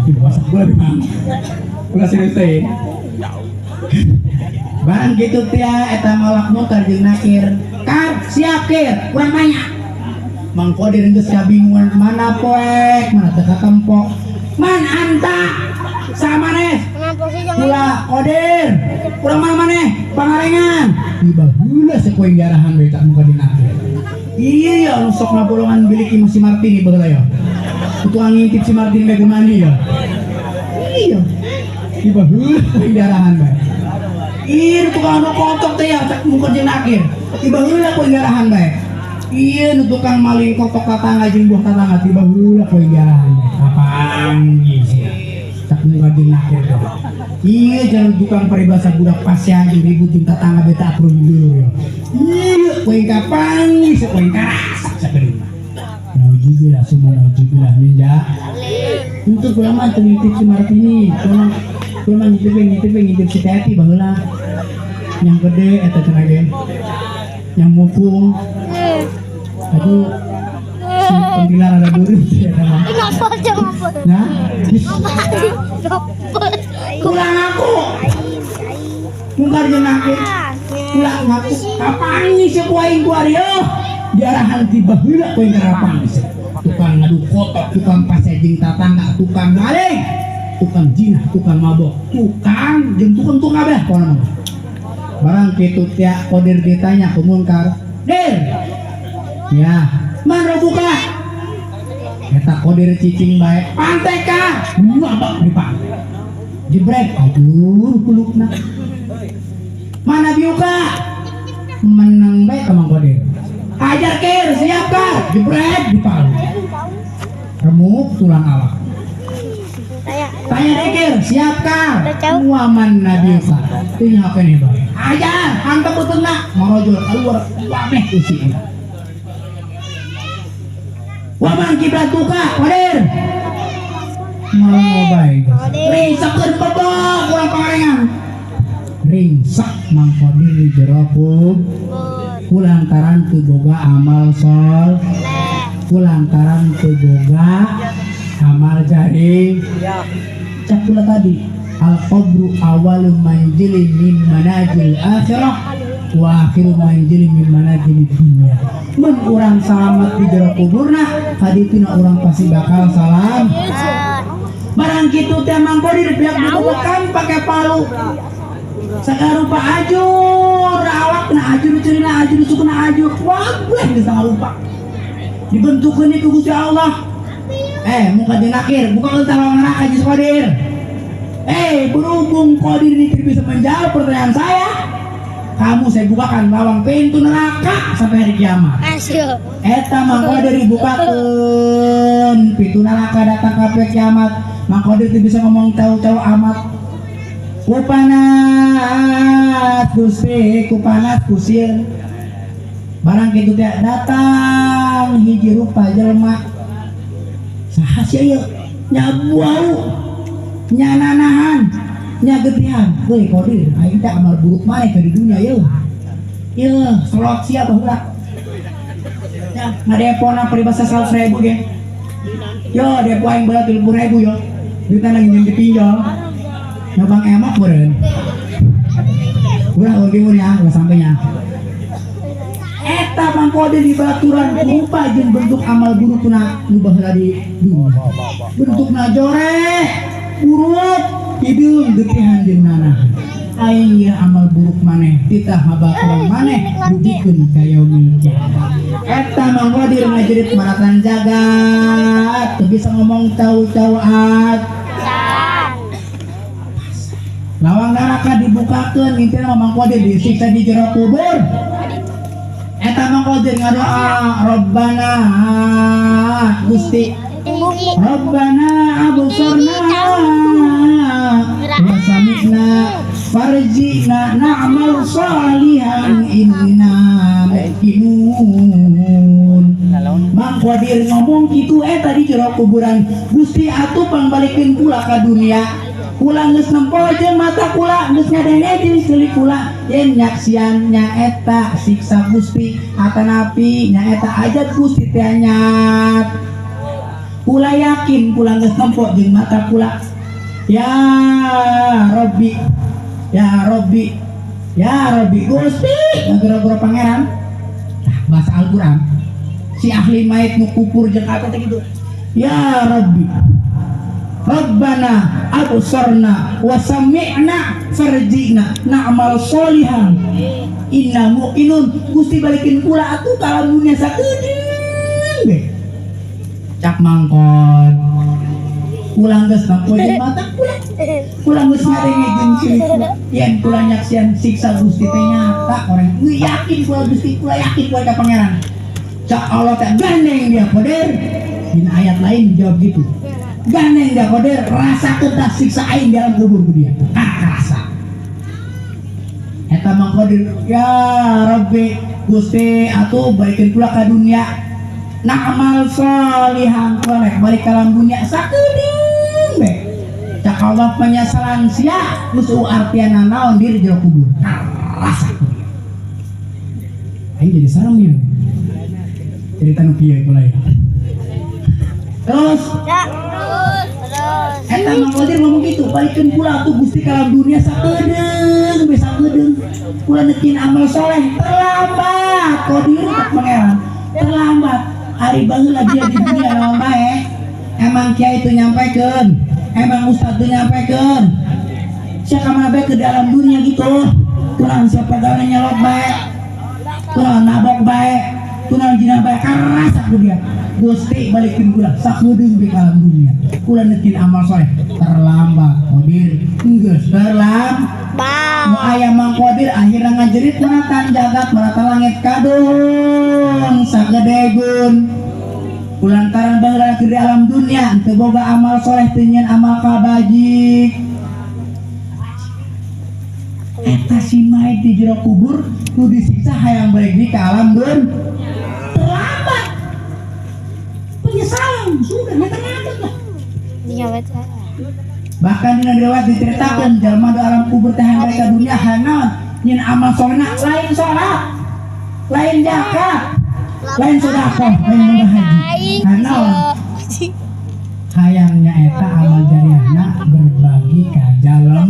Di bahasa gua di mana? Gua serius teh. Barang gitu tia eta malak Munkar jeung Nakir. Kar, siap kir, urang nanya. Mang Kodir geus kabingungan mana poek, mana teu katempo. Man anta, samanes. Kula Kodir, urang mana maneh? Pangarengan. Tiba heula sapoe garahan bae ka Munkar jeung Nakir. Iya ya, anu sok ngabolongan biliki si Martini baheula ya. Tukang ngintip si Martini bae mandi ya. Iya. Tiba heula sapoe garahan bae. Iya tukang anu kotok teh ya Munkar jeung Nakir. Tiba heula poe garahan bae. Iya nu tukang maling kotok tatangga jeung buah tatangga tiba heula poe garahan bae. Apaan sih? Cak Munkar jeung Nakir teh. Iya jangan tukang paribasa budak pasya jeung ribut jeung tatangga beta apron dulu ya. Iya poe kapan geus poe karasak sakedeuna. Nauzubillah summa nauzubillah ninja. Untuk ulama teu ngintip si Martini, cuma ngintip si Teti baheula. Yang gede eta cenah ge. Yang mumpung. Aduh. Si penggilar ada durus ya mah. Nah. Kurang aku. Munkar jeung Nakir. Kurang aku. Kapan si poeing ku ari eueuh? Diarahan ti baheula poe karapang geus. Tukang ngadu kotok, tukang pasea jeung tatangga, tukang maling, tukang jinah, tukang mabok, tukang jeung tukang kabeh pokona mah. Barang kitu teh Kodir ditanya ku Munkar, "Dir." Ya, man buka. Eta Kodir cicing bae, "Pantai ka?" Mabok di pantai. Jebrek, aduh kulukna. "Mana biuka?" Menang bae ka Mang Kodir. "Ajar kir, siap kar." Jebrek di palu. Remuk tulang awak. Tanya dekir, siapkah? Muaman Nabi Musa. Tinggal apa nih boy? Ajar, hantam betul nak. Marojol keluar, wameh usi. Waman kiblat tuka, kodir. Mau baik. Ringsak berbebok, kurang pengarengan. Ringsak mangkodir di jeropuk. Kulantaran boga amal sol. Kulantaran boga amal jahil. Cak pula tadi al-qabru awalum manjili min manajil akhirah wa akhiru manjili min manajil dunia. Mun urang selamat di jero kuburna hadituna urang pasti bakal salam. Barang kitu teh mangkodir pihak dibubukan pakai palu. Sakarupa ajur awakna ajur cerina ajur sukuna ajur wabeh geus rupa. Dibentukeun itu Gusti Allah. Muka dinakir, bukan tentang neraka Haji Qadir. Berhubung Qadir ini bisa menjawab pertanyaan saya, kamu saya bukakan bawang pintu neraka sampai hari kiamat. Eta Mang Qadir dibukakan pintu neraka datang sampai kiamat. Mang Qadir itu bisa ngomong tahu-tahu amat. Kupanat Gusti, kupanat kusir. Barang kitu teh datang hiji rupa jelema. Sahasia yuk, nyabuau, nyananahan, nyagetihan. Woi Qadir, aing teh amal buruk mana ke di dunia yuk. Yuk, selot siapa heula. Ya, ngadepona peribahasa 100.000 ge. Yo, depo aing beula 30.000 yo. Duitna lagi nyeun dipinjol. Nyobang emak beureun. Ulah oge mun ya, ulah sampainya. Eta Mang Qadir di baturan rupa jeung bentuk amal burukna nu baheula di dunia. Bentukna joreh, buruk, hideung getihan jeung nanah. Aing ya amal buruk maneh titah habaturan maneh dugikeun ka yaumil kiamat. Eta Mang Qadir ngajerit maratan jagat, teu bisa ngomong tahu-tahuat. Lawang neraka dibukakeun intina Mang Qadir disiksa di jero kubur. Eta Mang Qadir ngadoa Rabbana Gusti Rabbana absorna wa sami'na farji'na na'mal salihan inna muqinun. Mang Qadir ngomong kitu eta di jero kuburan. Gusti atuh pangbalikeun kula ka dunia. Kula geus nempo jeung mata kula geus ngadenge jeung seulik kula yen nyaksian nyaeta siksa Gusti atanapi nyaeta ajat Gusti teh anyat. Kula yakin kula geus nempo jeung mata kula. Ya Rabbi ya Rabbi ya Rabbi Gusti ngagoro-goro pangeran. Nah, bahasa Al-Qur'an si ahli mait nu kupur jeung apa teh kitu. Ya Rabbi Rabbana absorna wa sami'na farji'na na'mal sholihan inna muqinun. Gusti balikin kula atuh ka dunia sakedeung ge. Cak mangkot kula geus mangkot di mata kula geus ngarenge jeung seulik kula yen kula nyaksian siksa Gusti teh nyata orang yakin kula Gusti kula yakin kula ka pangeran. Cak Allah teh gandeng dia Qadir. Dina ayat lain jawab gitu. Gandeng dah Qadir rasa kedah siksa aing dalam kubur dia. Rasa. Eta Mang Qadir ya Rabbi Gusti atuh balikin pula ka dunia. Na'mal sholihan kolek balik ka dunia sakedeung be. Cak Allah penyesalan sia musuh artian naon diri jero kubur. Rasa. Aing jadi sareng ieu. Cerita nu kieu mulai. Terus Eta Mang Qadir ngomong gitu, balikin pula tuh Gusti ka dunia sakedeung be sakedeung. Kula nekin amal soleh terlambat. Qadir tak pangeran. Terlambat. Hari baheula dia di dunia naon bae. Emang kiai itu nyampaikeun, emang ustaz itu nyampaikeun. Sia ka mana bae ke dalam dunia gitu. Kunaon siapa gawe nyelot bae. Kunaon nabok bae. Kunaon jina bae karasa ku dia. Gusti balikin kula sakedeung be ka dunia. Kula nekin amal soleh terlambat Qadir geus terlambat. Nu aya Mang Qadir akhirna ngajerit maratan jagat maratan langit kadung sagedegun. kulantaran baheula di alam dunia teu boga amal soleh teu nyeun amal kabajik. Eta si mayit di jero kubur tu disiksa hayang balik di ke alam dunia. Terlambat. Penyesalan sudah nyata-nyata lah. Bahkan dina riwayat diceritakeun jalma di alam kubur teh hayang balik ka dunia hanaon nyeun amal solehna lain salat, lain zakat, lain sedekah, lain haji. Hanaon hayangnya eta amal jariahna berbagi ka jalem.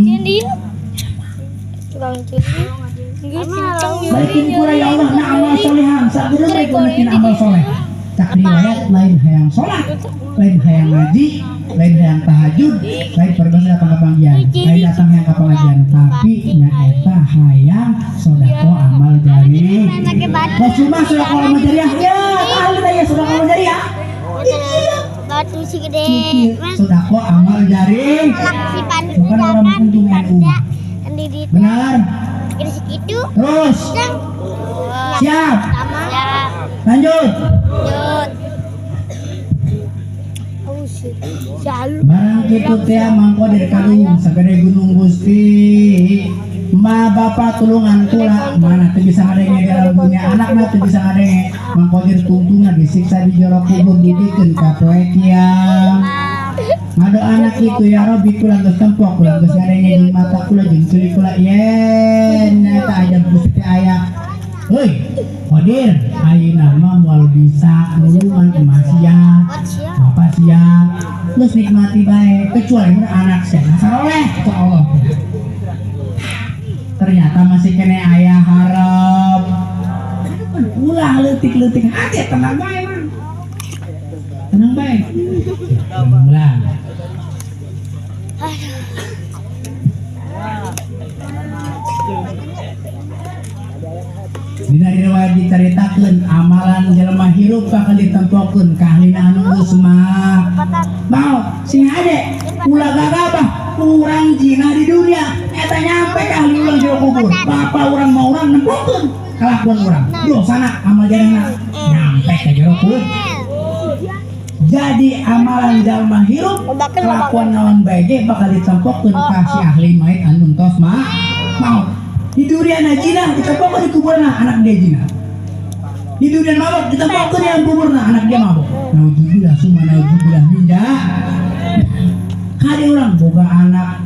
Balikin pura ya Allah na amal solehan saburu baik balikin amal soleh. Tak riwayat lain hayang sholat, lain hayang ngaji, lain hayang tahajud, lain peribasa datang ke panggian, lain datang hayang ke pengajian, tapi nyaeta hayang sodako amal jari. Cuma sodako amal jariah ya, tahu ya sodako amal jariah. Batu si gede. Sodako amal jari. Bukan orang untung NU. Benar. Segitu. Terus. Siap. Lanjut. Barang kitu teh mangko dari kadung sagede gunung Gusti. Ma bapak tulungan kula mana teu bisa ngadenge dalam dunia anakna teu bisa ngadenge mangko dir tungtungna disiksa di jero kubur didikeun ka poe kiam. Mado anak itu ya Rabbi kula geus tempok kula geus ngadenge di mata kula jeung culik kula yen nyata aja Gusti aya. Heuy, hadir ayeuna mah moal bisa nulungan ke masia. Bapak sia geus nikmati bae kecuali mun anak sia saroleh ku Allah. Ternyata masih kena ayah harap ulah leutik-leutik hati tenang bae man. Tenang bae. Tenang. Dina riwayat dicaritakeun amalan jelema hirup bakal ditempokeun ka ahlina anu geus mah. Mau sing ade ulah gagabah urang jina di dunia eta nyampe ka ahli urang jero kubur. Bapak urang mah urang nempokeun kalakuan urang. Dosana amal jarena nyampe ka jero kubur. Jadi amalan jalma hirup kelakuan naon bae ge bakal ditempokeun ka si ahli mayit anu entos mah mau. Di durian jina ditempokkeun di kuburna anak dia jina. Di durian mabok ditempokkeun di kuburna anak dia mabok. Nauzubillah summa nauzubillah minja. Kali urang boga anak,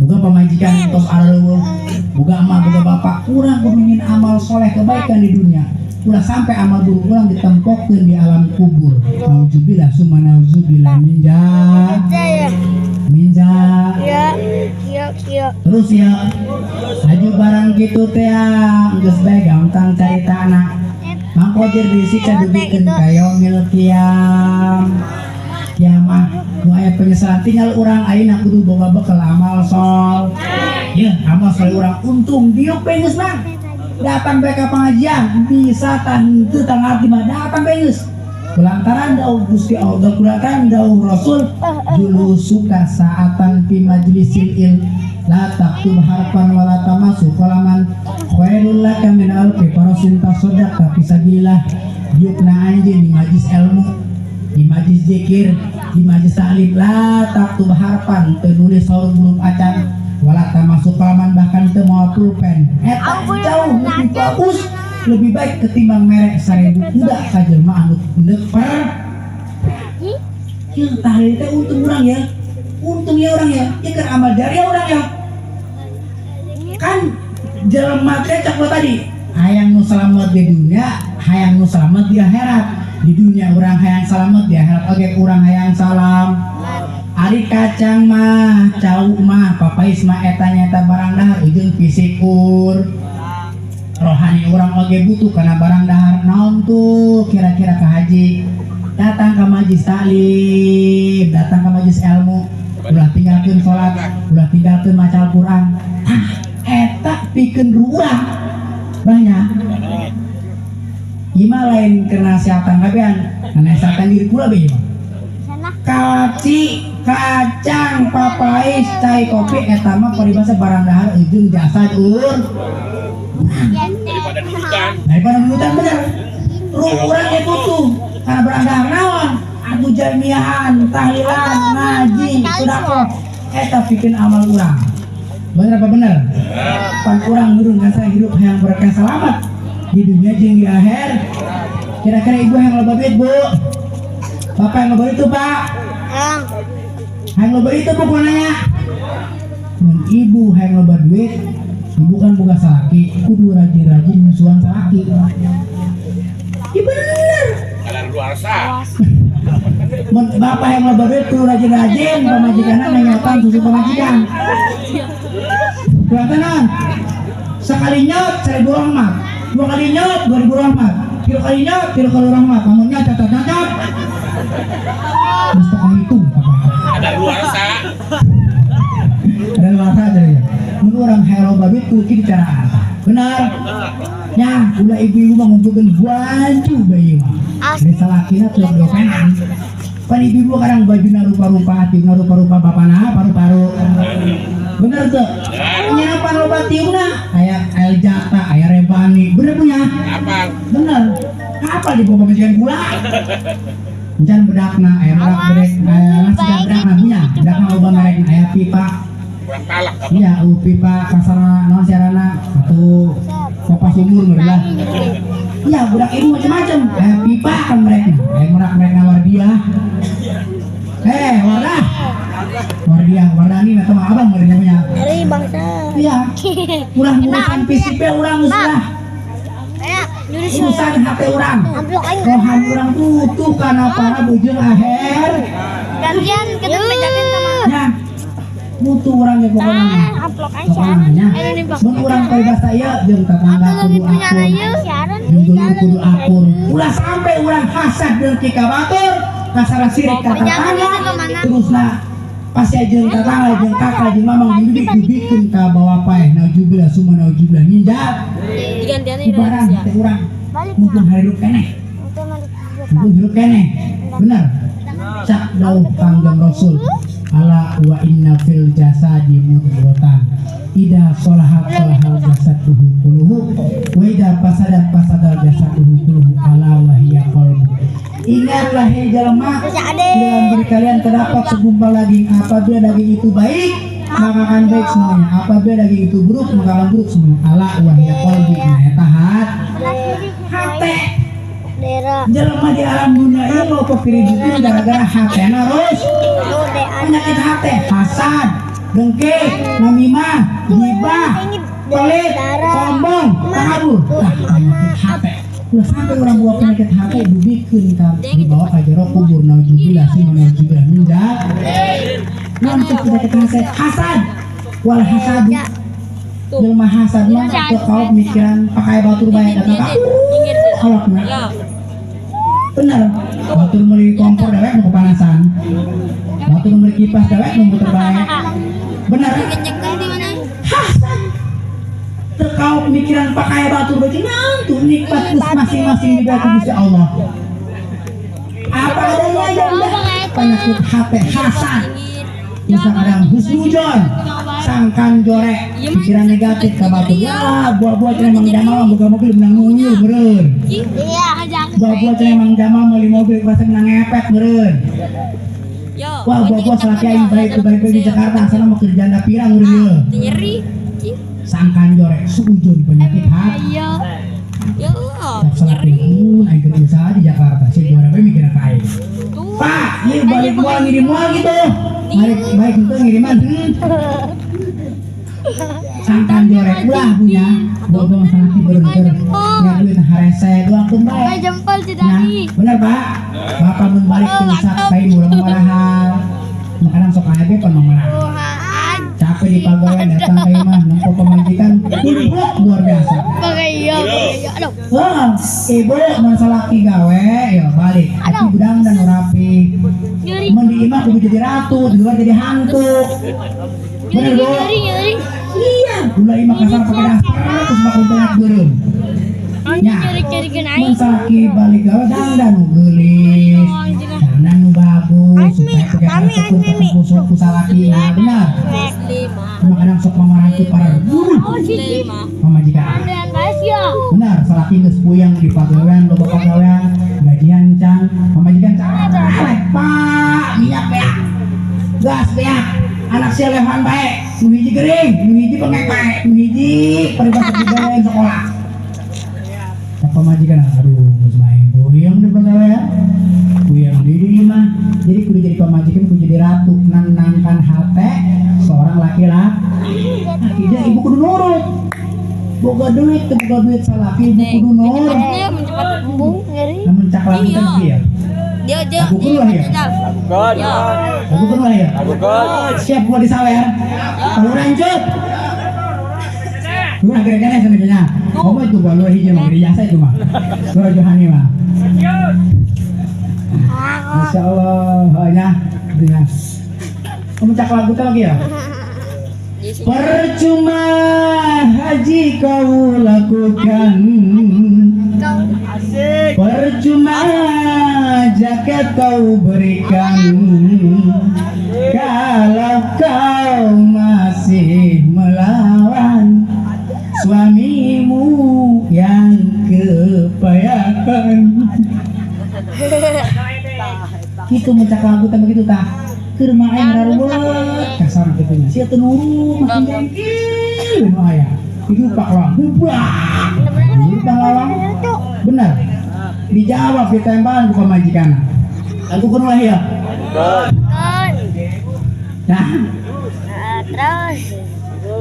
boga pamajikan tos areueuh, boga emak boga bapak, urang kepengin amal soleh kebaikan di dunia. Ulah sampai amal buruk urang ditempokkeun di alam kubur. Nauzubillah summa nauzubillah minja. Minja. Terus ya aju barang gitu teh geus bae gampang caritana mangko jer disiksa dibikeun ka yaumil kiamah nu aya penyesalan tinggal urang ayeuna kudu boga bekal amal sol ya amal sol urang untung diuk geus mah datang bae ka pengajian bisa tan henteu tang arti mah datang bae geus kulantaran dawuh Gusti Allah kulantaran dawuh Rasul julu suka saatan fi majlisil ilm la taktub harfan wala tamasu falaman khairul laka min alfi farasin tasaddaqa fisabilillah yukna anjeun di majlis ilmu di majlis zikir di majlis ta'lim la taktub harfan teu nulis huruf acan wala tamasu falaman bahkan teu moal pulpen eta jauh lebih bagus lebih baik ketimbang merek 1000 kuda ka jelema anu endek per yang tahlil teh untung urang ya orang ya kan amal jariah orang ya kan jelema teh cak tadi hayang nu salamet di dunia hayang nu salamet di akhirat di dunia urang hayang salamet di akhirat oge urang hayang salam ari kacang mah cau mah papais mah eta nyata barang dahar ujung fisikur rohani orang oge butuh karena barang dahar naon tuh kira-kira ke haji datang ke majlis taklim datang ke majlis ilmu ulah tinggalkeun salat ulah tinggalkeun maca Al-Qur'an eta pikeun urang banyak ieu lain kena seatan kabean kana seatan diri kula be kaci kacang papais cai kopi eta mah paribasa barang dahar ujung jasad daripada nudutan bener orang yang butuh karena berandang naon aku jamiahan tahlilan ngaji sedekah eta bikin amal urang bener apa bener pan urang hurung ngasa hidup yang berkah selamat di dunia jeung di akhir. Kira-kira ibu yang loba duit bu, bapak yang loba itu pak, yang loba itu bu nanya. Mun ibu yang loba duit, ibu kan buka salaki, kudu rajin-rajin nyusuan salaki. Iya bener. Kalian luar sah. Mun bapak yang loba duit kudu rajin-rajin, pamajikanna nengotan susu pamajikan. Kelihatan sekali nyot 1.000 rahmat, 2 kali nyot 2.000 rahmat, 3 kali nyot 3 kali rahmat, kamunya catat-catat. Mesti hitung apa? Ada luar sah. Ada luar sah aja ya. Mun urang hero babit kudu kitu cara apa? Benar. Ya, ulah ibu-ibu mah ngumpulkeun baju bayi mah. Dari salakina teu dopenan. Pan ibu-ibu kadang bajuna rupa-rupa, tinggal rupa-rupa bapana paru-paru. Bener tuh. Nya pan loba tiungna aya Jata, aya Rebani. Bener punya? Apa? Bener. Apa di bawah pemajikan gula? Encan bedakna aya merak bedek, nasi bedakna punya. Bedakna loba merek aya pipa. Kurang talak apa? Iya, pipa kasarna naon siarana atuh kopas umur meureun. Iya, budak ibu macam-macam. Pipa kan mereka. Merak mereka Wardiah. Wardah. Wardani atau abang mereka punya. Dari bangsa. Iya. Ulah ngurusan PCP urang geus lah. Urusan HP urang. Rohan urang butuh kana para bujung akhir. Gantian kita pejakin sama. Ya. Butuh urang ge pokona. Amplop Pokona. Mun urang bebas saya jeung tetangga kudu akur. Jeung kudu akur. Ulah sampai urang hasad jeung tika batur, kasara sirik ka tetangga. Terusna pasti jeung tetangga jeung kakak jeung mamang dibikeun ka bawa paeh naujubillah summa naujubillah ninja. Ibarat teh urang mumpung hirup keneh. Mumpung hirup keneh. Bener. Cak dawuh Kangjeng Rasul. Ala wa inna fil jasadi mudghatan ida solahat solahal jasaduhu kulluhu wa ida fasadat fasadal jasaduhu kulluhu ala wa hiya qalbu. Ingatlah hai jalma, dalam diri kalian terdapat segumpal daging. Apabila daging itu baik maka akan baik semuanya, apabila daging itu buruk maka akan buruk semuanya. Ala wa hiya qalbu. Eta hate jalma di alam dunia ini mau kehidupan gara-gara hatena terus penyakit hati, hasad, dengki, namimah, ghibah, pelit, sombong, takabur. Penyakit hati. Udah sampai orang buat penyakit hati dibikeun ka dibawa ka jero kubur nauzubillah summa nauzubillah min dzalik. Naon teh penyakit hasad? Wal hasad. Jelma hasad mah teu kaot mikiran pakai batur bae datang ka awakna. Bener, batur meuli kompor dewek nu kepanasan. Batur meuli kipas dewek nu muter bae. Bener. Hasad. Terkau pemikiran pakai batur bae naon tuh nikmat masing-masing juga ku Gusti Allah. Apa adanya ya penyakit hati hasad. Bisa kadang husnujon, sangkan jorek, pikiran negatif ka batur. Ya, buah-buah cenah Mang Jamal boga mobil menang nuyul meureun. Buah-buah cenah Mang Jamal meuli mobil pasti menang ngepek meureun. Wah, buah-buah salaki aing baik di Jakarta sana mau kerjaan pirang urang ieu. Sangkan jorek suujon penyakit hati. Salaki aing keur usaha di Jakarta, si jorek bae mikirna ka aing. Pak, ieu balik moal ngirim moal gitu. Baik untuk ngiriman. Sangkan jorek ulah punya bobong salaki berengker ya duit harese doang kumbay jempol cidari. Bener pak, bapak mun balik tulisak bayi murah mahal makanan sok aja pan mahal capek di pagawean datang ke imah nempo pemajikan kublok luar biasa. Iya. Aduh. Wah, ibu masalah gawe ya balik tapi budang dan rapi mun di imah kudu jadi ratu di luar jadi hantu. Bener bu? Iya, gula imah kasar pakai daster terus makan banyak belum. Ya, masalah balik gawe dandan gelis, dandan nu bagus supaya pakai suku salaki ya benar. Kadang sok pamarantu para pamajikan. Benar, salaki geus puyeng di pagawean loba pagawean gajian can hiji gering, nu hiji pengepek, nu hiji peribahasa budaya sekolah. Tak pemajikan, aduh, main boyong deh pegawai ya. Kuyang diri mah, jadi kudu jadi pemajikan, kudu jadi ratu, nenangkan hati seorang laki-laki. Tidak, ibu kudu nurut. Boga duit salaki, ibu kudu nurut. Dia mencepat embung ngeri. Namun cak lagi kan dia. Dia. Aku pun lah ya. Aku pun lah ya. Siap gua disawer. Kalau lanjut. Lu akhirnya sebenarnya. Kamu itu gua lu hiji mah jasa itu mah. Gua Johani mah. Masya Allah, banyak. Kamu cak lagu tuh lagi ya? Percuma haji kau lakukan, percuma jaket kau berikan, kalau kau masih melawan suamimu yang kepayakan. Itu mencak lagu tambah gitu tak keur main darurat kasar gitu nya sia teu nuru makin jengkel nu aya hidup pak lawang bubar hidup lawang benar dijawab ditembakan ku pamajikanna lagu kudu lah ya nah Terus.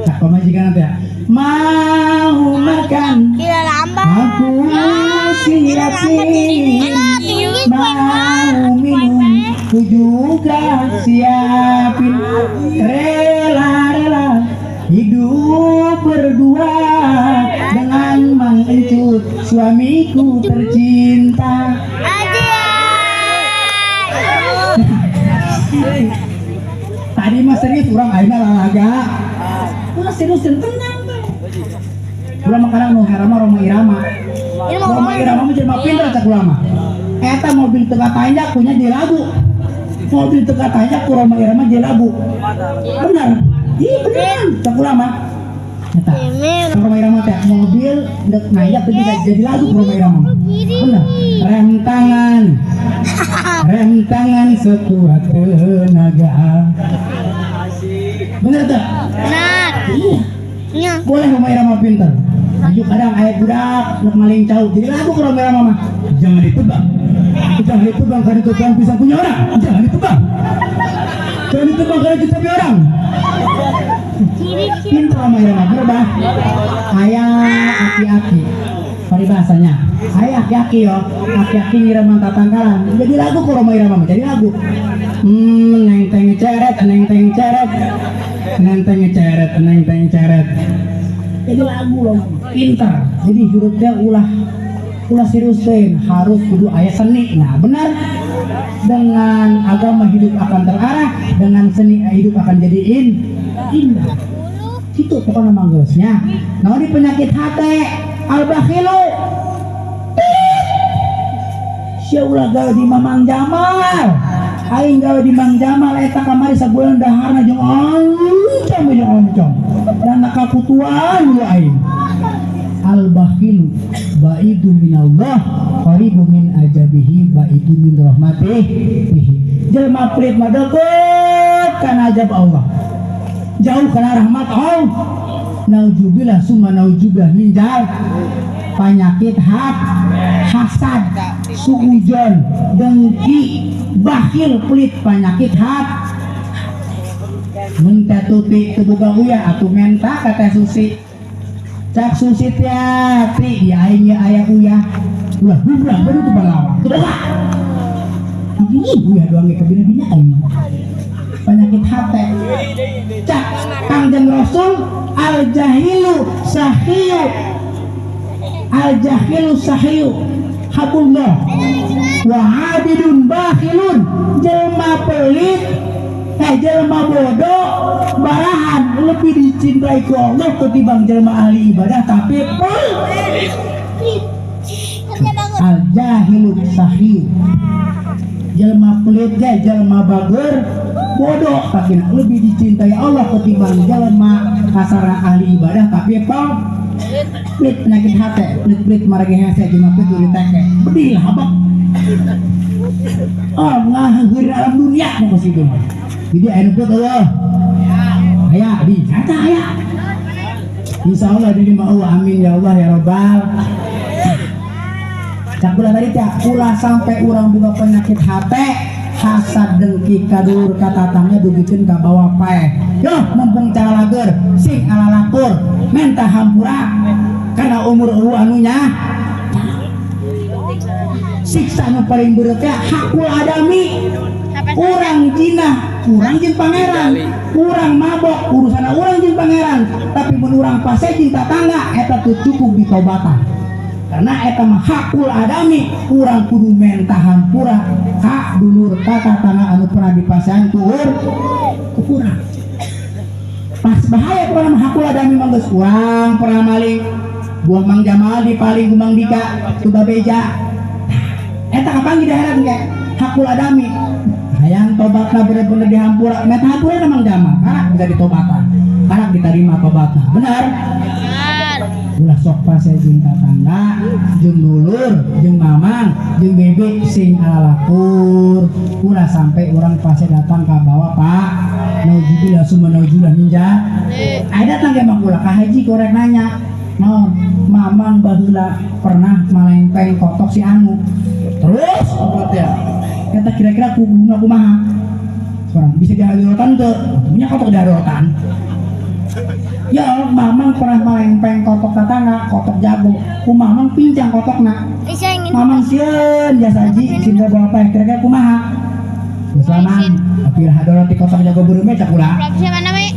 tak pamajikanna teh mau makan Kira lambat. aku siapin mau minum ku juga siapin rela hidup berdua dengan Mang Encut suamiku tercinta. Tadi mah serius urang ayeuna lalaga. Ulah serius tenang. Ulah makanan nu harama Roma Irama. Roma Irama mah jelema pinter cak ulama. Eta mobil teu katanjak punya di lagu. Mobil teu katanjak ku Roma Irama di lagu. Benar. Iya benar. Cak ulama. Eta. Roma Irama teh mobil dek nanjak teu bisa jadi lagu ku Roma Irama. Benar. Rem tangan sekuat tenaga. Benar tuh? Benar. Iya. Boleh Roma Irama pinter. Maju kadang ayat budak nak maling cau. Jadi lagu ke Roma Irama mah. Jangan ditebang. Jangan ditebang karena Tuhan pisang punya orang. Jangan ditebang. Jangan ditebang karena kita punya orang. Pinter Roma Irama berubah. Ayah aki-aki. Paribahasanya. Ayah aki-aki yo. Aki-aki ngiraman tatangkalan. Jadi lagu ke Roma Irama mah. Jadi lagu. Neng teng ceret, neng teng ceret. Neng teng ceret, neng teng ceret. Jadi lagu loh, pintar. Jadi hidupnya ulah serius teh, harus kudu aya seni. Nah benar, dengan agama hidup akan terarah, dengan seni hidup akan jadi indah. Itu pokoknya manggosnya. Nah di penyakit hati al-bakhilu. Sia ulah gawe di Mamang Jamal. Aing gawe di Mang Jamal eta kamari sabulan daharna jeung oncom. Dan nakakutuan dulu aing. Al-bakhilu baidu minallah qaribu min ajabihi baidu min rahmatihi. Jelema pelit mah deukeut kana ajab Allah. Jauh kana rahmat Allah. Naujubillah summa naujubillah min penyakit hasad, suujon, dengki, bakhil, pelit, penyakit minta tuti kebuka uya atau menta kata Susi cak Susi tiati ya aingnya ayah uya ulah baru tuh balawak tuh ini uya doang ke bina-bina aing penyakit hati cak Kangjeng Rasul al-jahilu sahiyu habullah wa abidun bakhilun jelma pelit jelma bodoh barahan lebih dicintai ku Allah ketimbang jelma ahli ibadah tapi pelit. Al-jahilu sahiyu jelma pelit jelma bager bodoh tapi lebih dicintai Allah ketimbang jelma kasara ahli ibadah tapi pelit penyakit hati pelit maragi hese jelma pelit duri teke bedil habak ngahir alam dunia mau kesitu jadi ayo put Allah aya di eta aya. Insyaallah di mau amin ya Allah ya Rabbal. Cak ulah tadi teh ulah sampai urang boga penyakit hate hasad dengki kadur katatangnya dugikeun ka bawah pae. Yo mumpung cara lager sing alalakur menta hampura karena umur anunya siksa nu paling berat teh hakul adami. Urang jinah, urang jeung pangeran, urang mabok urusan urang jeung pangeran, tapi mun urang pase cinta tangga eta teu cukup ditobatan. Karena eta mah hakul adami, urang kudu menta hampura ka dulur kakak tangga anu pernah dipasean tuur ku urang. Pas bahaya pernah hakul adami mah geus urang pernah maling buah Mang Jamal dipaling ku Mang Dika tu babeja. Eta kapan di daerah ge hakul adami. Hayang tobatna bener-bener dihampura, meta hampura Mang Jamal, karena bisa ditobatan, karena diterima tobatna. Benar? Ulah sok pase jeung tatangga, jeung dulur, jeung mamang, jeung bebe sing alalakur. Ulah sampai orang pase datang ka bawah Pak. Nauzubillah summa nauzubillah ninja. Aya datang ge Mang ulah ka haji korek nanya. Naon? Mamang baheula pernah malempeng kotok si Anu. Terus apa teh? Kata kira-kira kumaha sekarang bisa dihadirkan tuh punya kotok dihadirkan ya Allah mamang pernah melempeng kotok tatangga kotok jago mamang pincang kotokna mamang sieun jasa ji sehingga bawa kira-kira kumaha Islaman tapi hadirati kotok jago berume cak ulah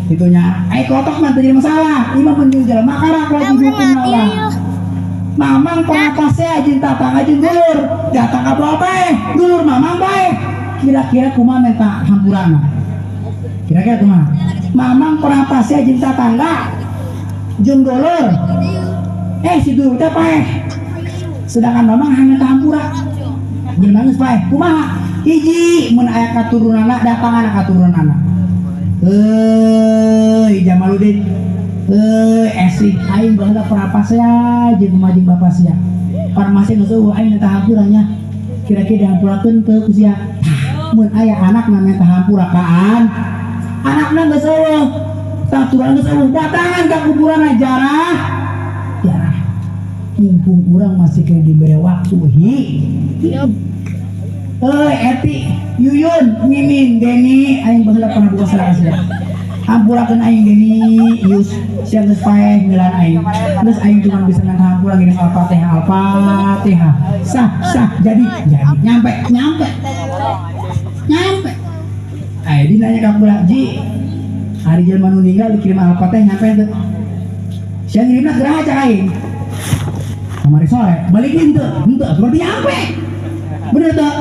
itunya kotok mah jadi masalah imam penjul jalan makarak lagi dukun Allah mamang pernah pase ajin tatang ajin dulur datang apa dulur mamang bae kira-kira kumaha menta hampurana kira-kira kumaha mamang pernah pase ajin tatangga jeung dulur si dulur teh paeh sedangkan mamang hanya hampura jeung geus paeh kumaha hiji mun aya katurunanna datangan katurunanna Jamaluddin esik aing baheula perapa saya jeung majing bapak sia. Farmasi geus eueuh aing minta hampuranya. Kira-kira dihampurakeun teu ku sia. Mun aya anakna minta hampura kaan. Anakna geus eueuh. Taturan geus eueuh datangan ka kuburanna jarah. Jarah. Mumpung urang masih kena diberi waktu Eti, Yuyun, Mimin, Deni, aing baheula pernah buka salah sia. Hampurakeun aing Deni, Yus, sia geus paeh ngelan aing. Terus aing cuma bisa nang hampura ngirim Al-Fatihah. Sah, jadi nyampe. Aya dinanya ka pula ji. Hari jelema nu ninggal dikirim Al-Fatihah nyampe teu. Sia ngirimna geraha cak aing. Kamari sore, balikin teu, henteu seperti nyampe. Bener tuh,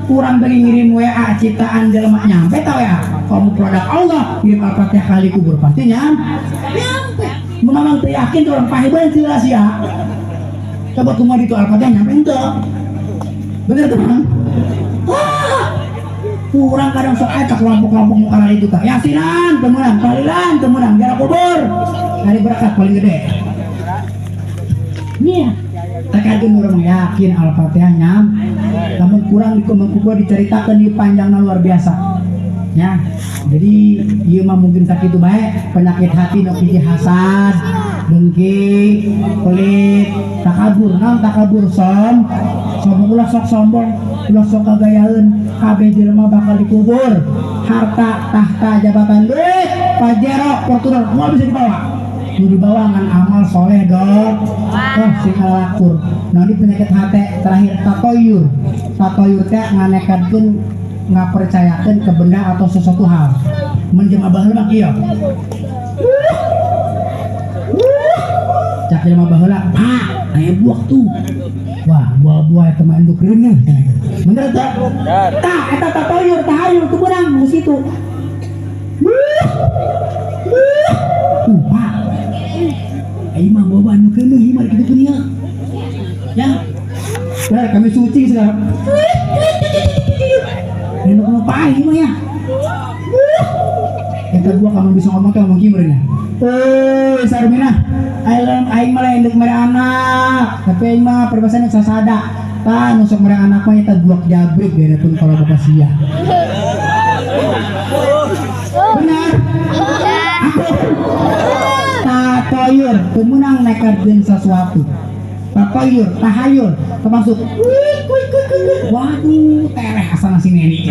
kurang dari ngirim WA ciptaan jelema nyampe tau ya. Kamu produk Allah, kirim Al-Fatihah kali kubur pasti nyampe. Memang teu yakin tuh orang pahit banget jelas ya. Coba tunggu di tuh Al-Fatihah nyampe ente. Bener tuh Bang. Kurang kadang sok aya kelompok-kelompok mukarrar itu tah. Yasinan temenan, tahlilan temenan, jarak kubur. Hari berkat paling gede. Iya. Takadun orang yakin Al-Fatihah namun kurang dikubur diceritakan di panjangnya luar biasa ya. Jadi ieu mah mungkin sakitu bae penyakit hati nu hiji hasad, dengki, pelit, takabur. Naon takabur? Sombong ulah sok sombong, ulah sok gagayaeun. Kabeh jelema bakal dikubur. Harta, tahta, jabatan, duit, pajero, fortuner, semua bisa dibawa. Nu dibawa ngan amal soleh dong. Sing alakur. Nah di penyakit hati terakhir tatoyur teh nganekadkeun ngapercayakeun ke benda atau sesuatu hal. Menjelma baheula mah kieu. Cak jelma baheula, aya buah tuh. Wah, buah-buah eta mah induk reuneuh. Bener teh? Tah eta tatoyur tahayul teu beurang di situ. Pak. Ayo mah bawa anu keueuh ieu mah kitu dunia. Ya. Kami suci sekarang. Enak mau pahi mah ya. Yang kedua kamu bisa ngomong gimana ya? Sarmina, aing mah endek mere anak. Tapi aing mah perbasahan sasada. Tah nusuk mere anak mah eta buak jabrik bener pun kalau bapak sia. Benar. Aku Takoyur temenang nekatkeun sesuatu. Takoyur tahayul termasuk waduh tereh asal si neni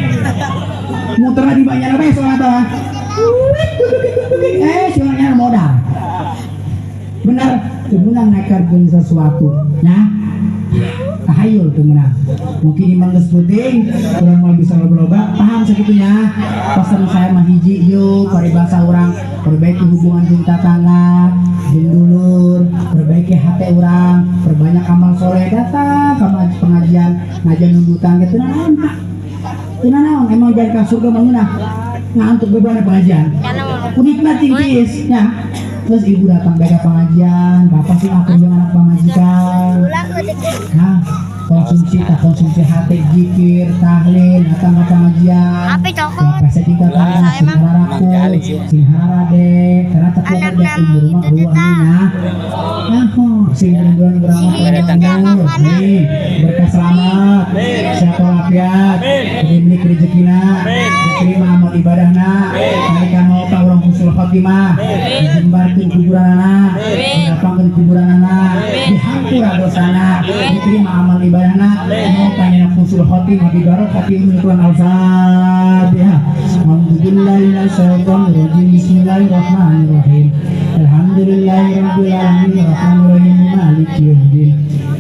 muterna di banyak apa soalnya tah soalnya modal benar temenang nekatkeun sesuatu ya tahayul temenang mungkin imang geus puting urang mau bisa loba-loba paham sakitunya pesan saya mah hiji yuk paribasa urang perbaiki hubungan jeung tatangga jeung dulur perbaiki hati urang perbanyak amal soleh datang ke pengajian ngajian nundutan gitu naon emang jangan ka surga mangeunah ngantuk beban pengajian unikna tingkis ya terus ibu datang beda pengajian bapak sih aku dengan anak pamajikan nah konsumsi hati zikir tahlil datang ke pengajian Apa cokot? apa sih kita tahu sinhararaku sinharade karena tepuk Anak ada ibu rumah itu ruang nah sing bulan berangkat nih berkah selamat sehat walafiat diberi rezekina diterima amal ibadahna mereka mau tahu orang husnul khotimah dijembarkeun kuburanana didapangkeun kuburanana dihampura dosana diterima amal ibadahna mau tanya husnul khotimah bi barakati Tuhan al-Fatihah. Alhamdulillahi minasyaitonir rajim. Bismillahirrahmanirrahim. Alhamdulillahirabbil alamin arrahmanirrahim maliki yaumiddin.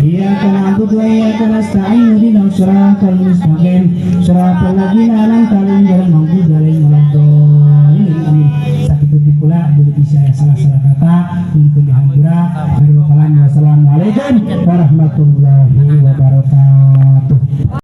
Iyyaka na'budu wa iyyaka nasta'in ihdinas siratal mustaqim siratal ladzina an'amta 'alaihim ghairil maghdubi 'alaihim waladdallin. Sakitu dikula jadi bisa salah-salah kata mungkin dihadura. Wassalamualaikum warahmatullahi wabarakatuh.